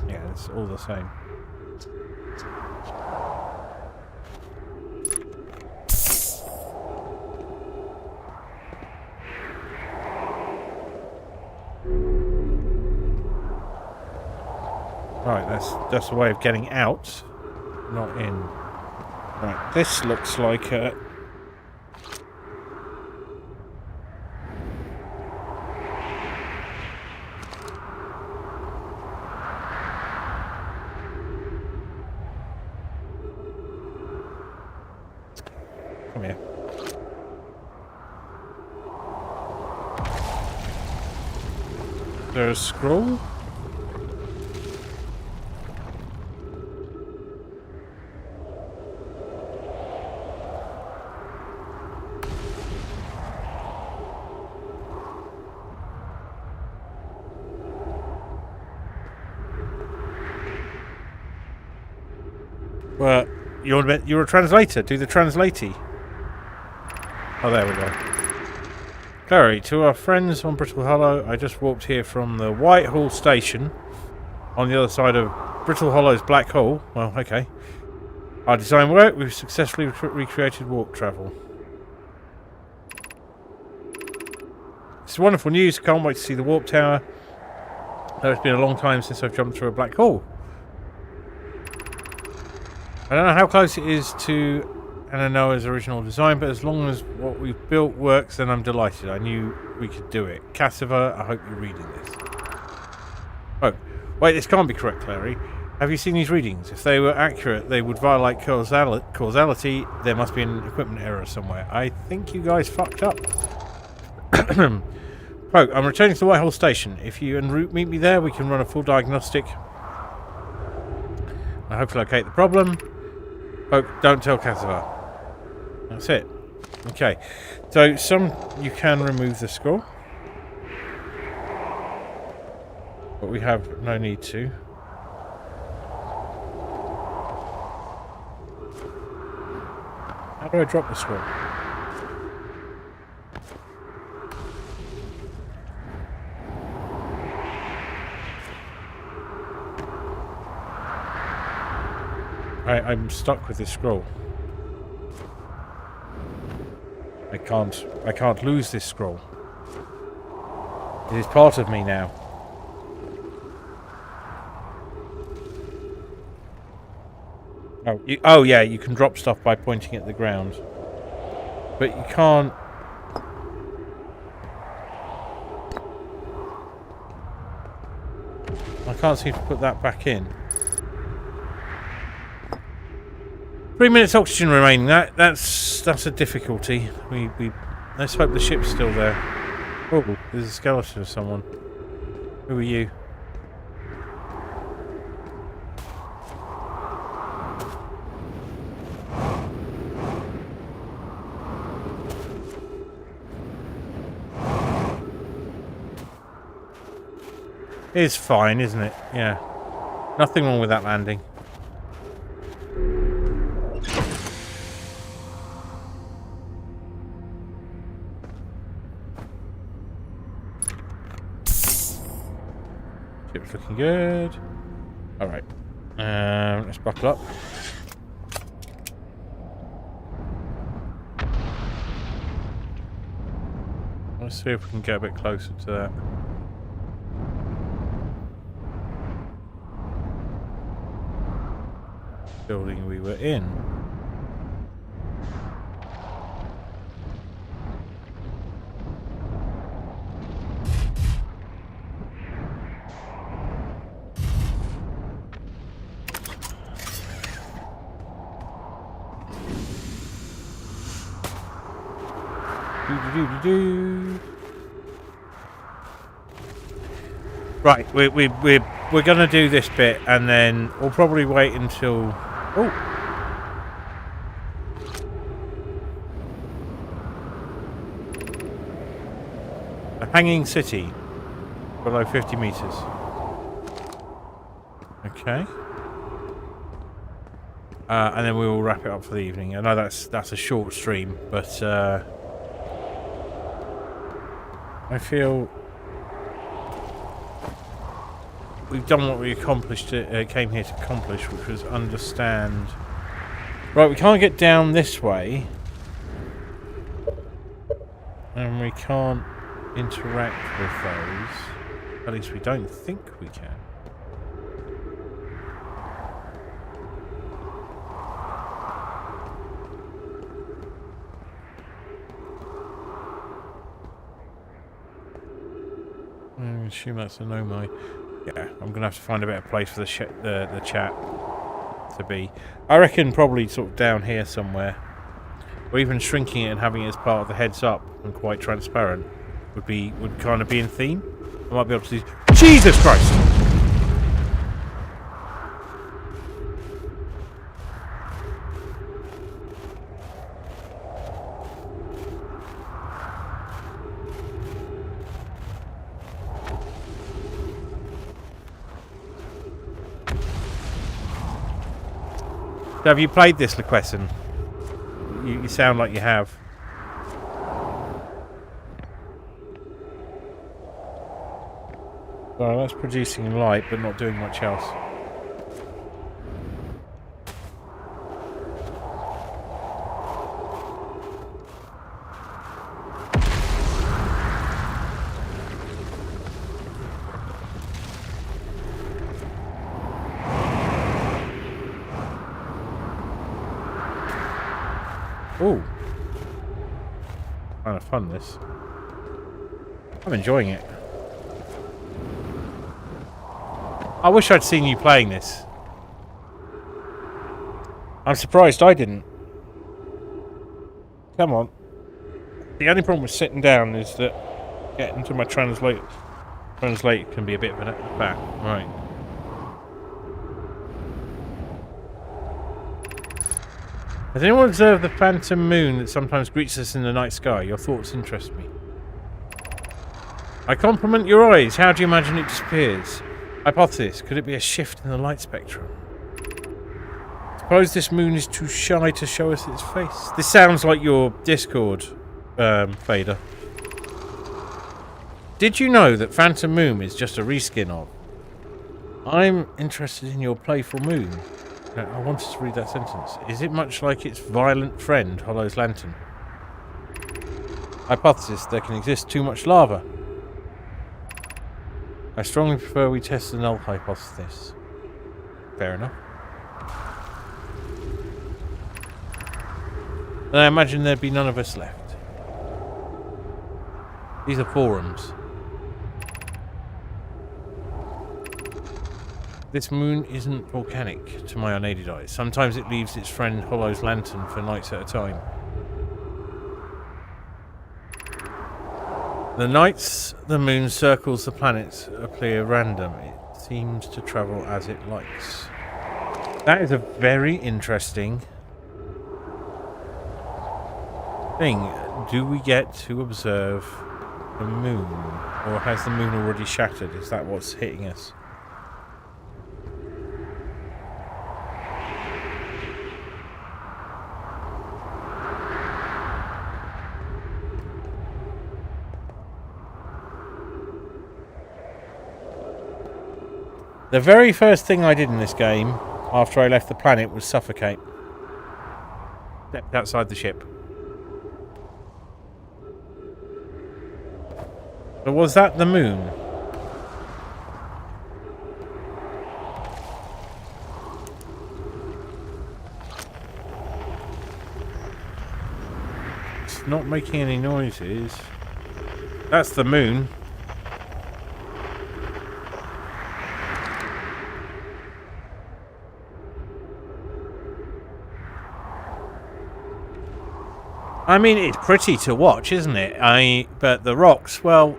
Yeah, it's all the same. Right, that's a way of getting out, not in. Right, this looks like a... Come here. There's a scroll. Well, you're a translator. Do the translatey. Oh, there we go. Clary, to our friends on Brittle Hollow, I just walked here from the Whitehall station on the other side of Brittle Hollow's black hole. Well, okay. Our design worked. We've successfully recreated warp travel. It's wonderful news. Can't wait to see the warp tower. Though it's been a long time since I've jumped through a black hole. I don't know how close it is to Anna Noah's original design, but as long as what we've built works, then I'm delighted. I knew we could do it. Cassiva, I hope you're reading this. Oh, wait, this can't be correct, Clary. Have you seen these readings? If they were accurate, they would violate causality. There must be an equipment error somewhere. I think you guys fucked up. Poke, I'm returning to the Whitehall station. If you en route meet me there, we can run a full diagnostic. I hope to locate the problem. Poke, don't tell Cassiva. That's it. Okay. So, you can remove the skull. But we have no need to. How do I drop the skull? I'm stuck with this scroll. I can't lose this scroll. It is part of me now. Oh yeah, you can drop stuff by pointing at the ground. But you can't... I can't seem to put that back in. 3 minutes oxygen remaining. That's a difficulty. We let's hope the ship's still there. Oh, there's a skeleton of someone. Who are you? It's fine, isn't it? Yeah. Nothing wrong with that landing. Ship's looking good. Alright. Let's buckle up. Let's see if we can get a bit closer to that. Building we were in. Right, we're gonna do this bit, and then we'll probably wait until. Oh. A hanging city below 50 meters. Okay. And then we will wrap it up for the evening. I know that's a short stream, but I feel we've done what we accomplished. Came here to accomplish, which was understand. Right, we can't get down this way, and we can't interact with those. At least we don't think we can. I assume that's a no-my. Yeah, I'm gonna have to find a better place for the chat to be. I reckon probably sort of down here somewhere, or even shrinking it and having it as part of the heads up and quite transparent would kind of be in theme. I might be able to do. Jesus Christ! So have you played this, LeQuesson? You sound like you have. Well, that's producing light, but not doing much else. Ooh. Kind of fun, this. I'm enjoying it. I wish I'd seen you playing this. I'm surprised I didn't. Come on. The only problem with sitting down is that getting to my translate can be a bit of a fact. Right. Has anyone observed the phantom moon that sometimes greets us in the night sky? Your thoughts interest me. I compliment your eyes. How do you imagine it disappears? Hypothesis. Could it be a shift in the light spectrum? Suppose this moon is too shy to show us its face. This sounds like your Discord, Fader. Did you know that Phantom Moon is just a reskin of? I'm interested in your playful moon. I wanted to read that sentence. Is it much like its violent friend, Hollow's Lantern? Hypothesis. There can exist too much lava. I strongly prefer we test the null hypothesis. Fair enough. Then I imagine there'd be none of us left. These are forums. This moon isn't volcanic, to my unaided eyes. Sometimes it leaves its friend Hollow's Lantern for nights at a time. The nights the moon circles the planets appear random. It seems to travel as it likes. That is a very interesting thing. Do we get to observe the moon? Or has the moon already shattered? Is that what's hitting us? The very first thing I did in this game, after I left the planet, was suffocate. Stepped outside the ship. But was that the moon? It's not making any noises. That's the moon. I mean, it's pretty to watch, isn't it? But the rocks, well,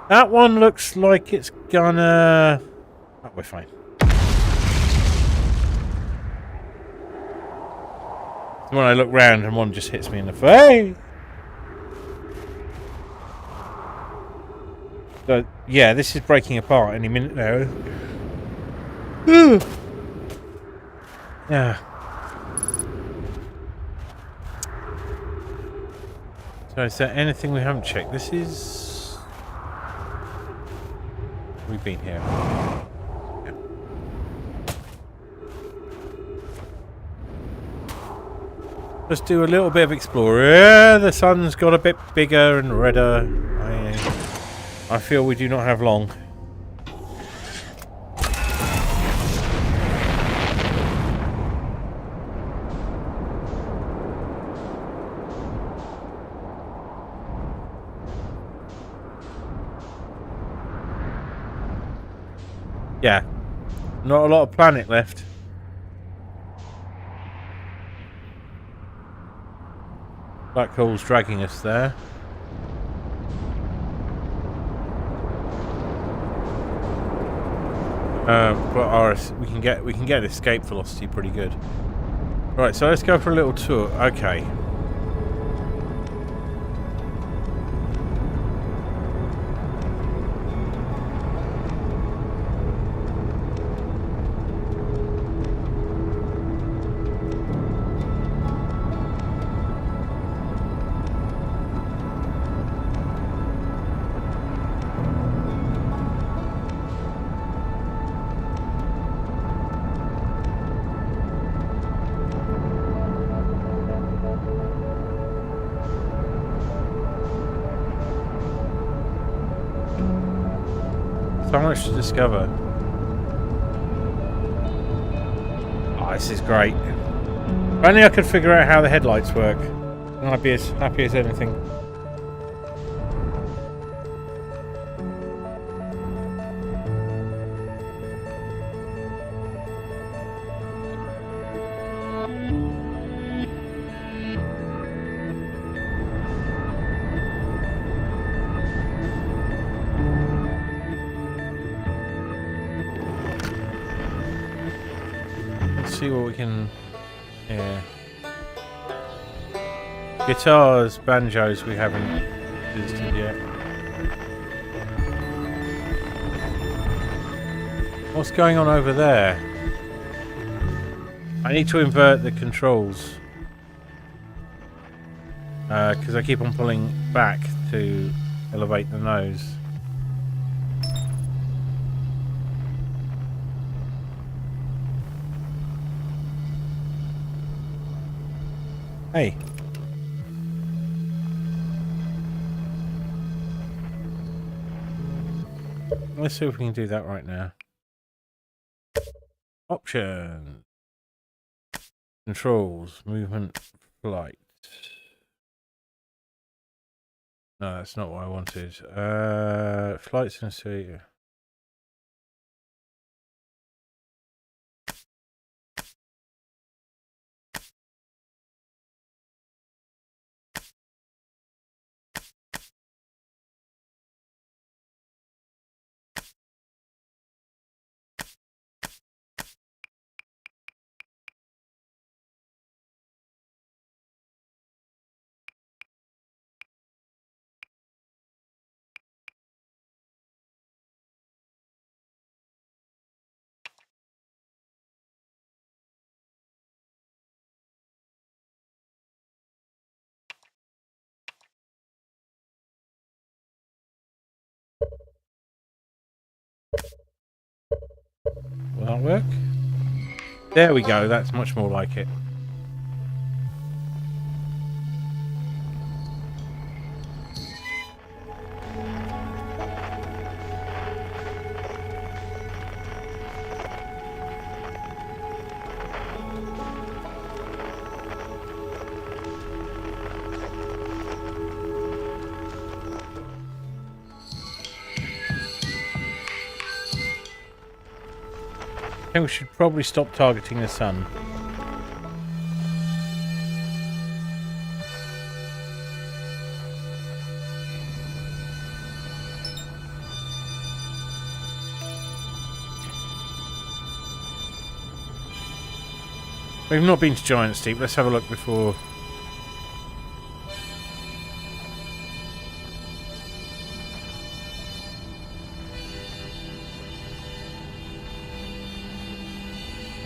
that one looks like it's gonna... Oh, we're fine. When I look round and one just hits me in the face. So, yeah, this is breaking apart any minute now. Yeah. So is there anything we haven't checked? This is... We've been here. Yeah. Just do a little bit of exploring. Yeah, the sun's got a bit bigger and redder. I feel we do not have long. Yeah, not a lot of planet left. Black hole's dragging us there. But we can get escape velocity pretty good. Right, so let's go for a little tour. Okay. So much to discover. Oh, this is great. If only I could figure out how the headlights work, and I'd be as happy as anything. See what we can... Yeah. Guitars, banjos we haven't visited yet. What's going on over there? I need to invert the controls. Because I keep on pulling back to elevate the nose. Hey. Let's see if we can do that right now. Options. Controls. Movement. Flight. No, that's not what I wanted. Flights and see. Will that work? There we go, that's much more like it. I think we should probably stop targeting the sun. We've not been to Giant's Deep. Let's have a look before.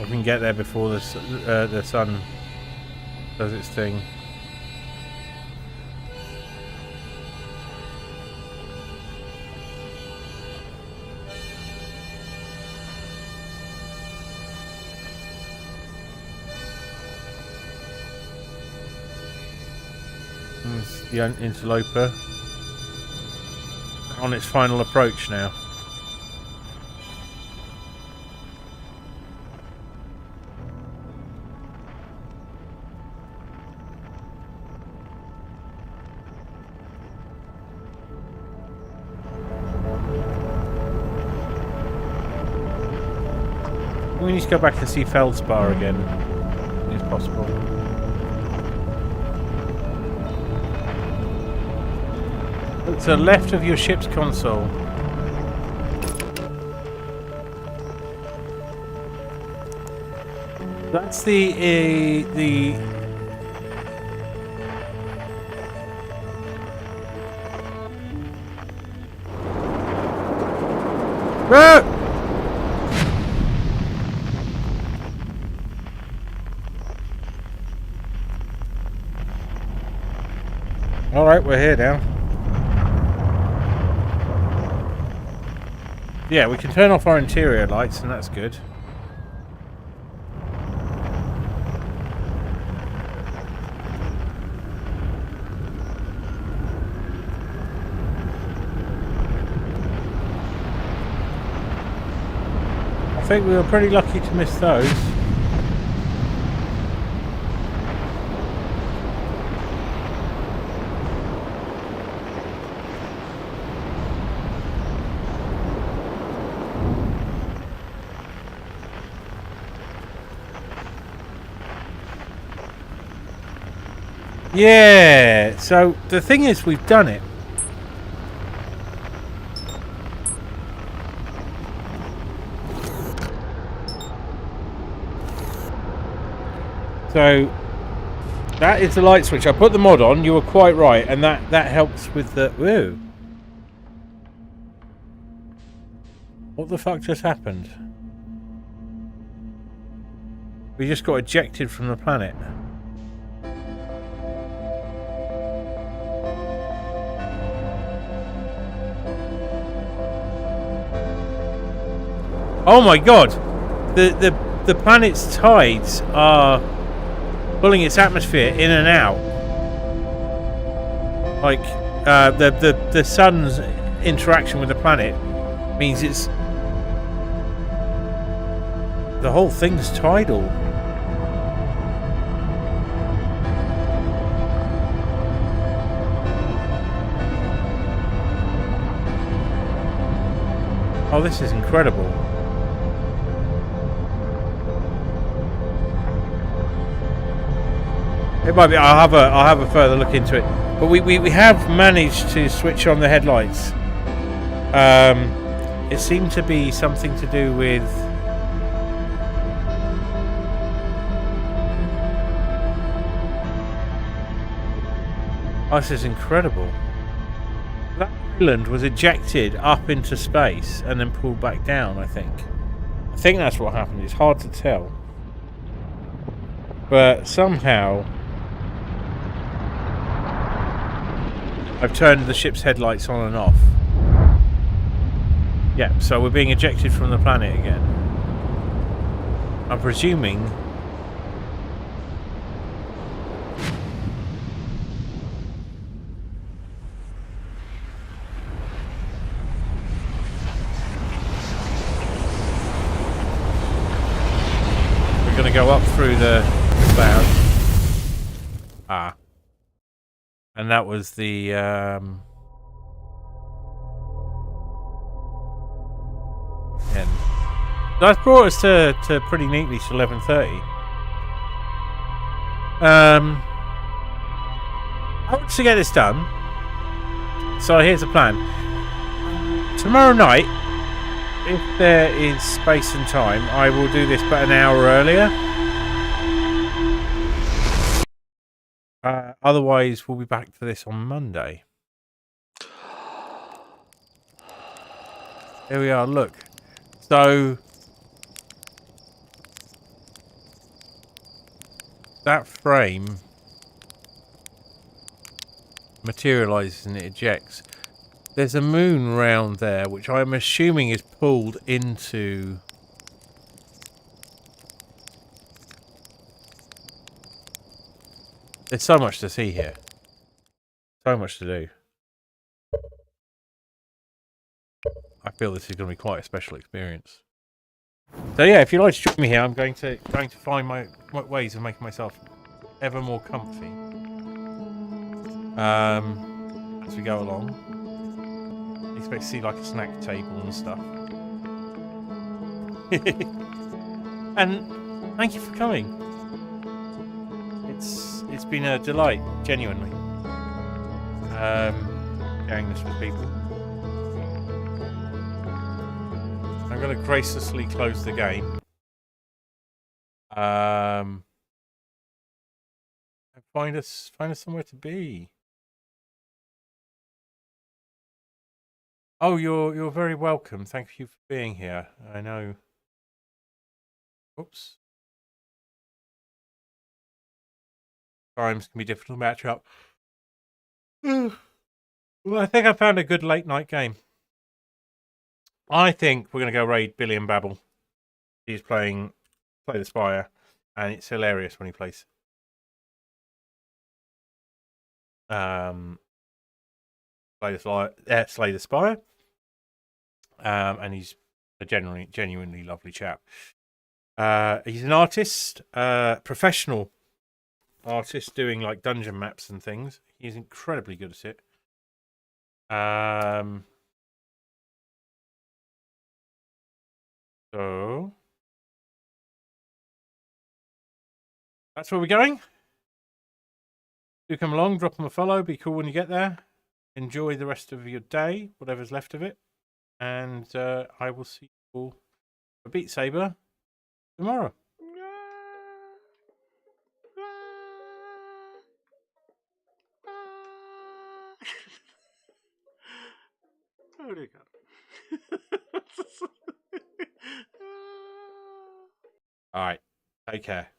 We can get there before the sun does its thing. There's the interloper on its final approach now. We need to go back and see Feldspar again, if possible. To the left of your ship's console. That's the Whoa! Alright, we're here now. Yeah, we can turn off our interior lights, and that's good. I think we were pretty lucky to miss those. Yeah, so the thing is, we've done it. So that is the light switch. I put the mod on, you were quite right, and that helps with the... Whoa. What the fuck just happened? We just got ejected from the planet. Oh my god! The planet's tides are pulling its atmosphere in and out. Like the sun's interaction with the planet means it's the whole thing's tidal. Oh, this is incredible. It might be. I'll have a further look into it. But we have managed to switch on the headlights. It seemed to be something to do with oh, this is incredible. That island was ejected up into space and then pulled back down, I think. I think that's what happened. It's hard to tell. But somehow I've turned the ship's headlights on and off. Yeah, so we're being ejected from the planet again. I'm presuming... we're going to go up through the clouds. Ah. And that was the end. That brought us to pretty neatly to 11:30. I want to get this done. So here's the plan. Tomorrow night, if there is space and time, I will do this but an hour earlier. Otherwise, we'll be back to this on Monday. Here we are, look. So that frame materializes and it ejects. There's a moon round there, which I'm assuming is pulled into... There's so much to see here. So much to do. I feel this is going to be quite a special experience. So yeah, if you'd like to join me here, I'm going to find my ways of making myself ever more comfy. As we go along. Expect to see like a snack table and stuff. And thank you for coming. It's been a delight, genuinely. Sharing this with people. I'm going to graciously close the game. And find us somewhere to be. Oh, you're very welcome. Thank you for being here. I know. Oops. Times can be difficult to match up. Well, I think I found a good late night game. I think we're going to go raid Billy and Babble. He's playing Slay the Spire, and it's hilarious when he plays. Slay the Spire. And he's a genuinely lovely chap. He's an artist, professional artist doing like dungeon maps and things. He's incredibly good at it. So that's where we're going. Do come along, drop him a follow, be cool when you get there. Enjoy the rest of your day, whatever's left of it. And I will see you all for Beat Saber tomorrow. Oh dear God. All right. Take care.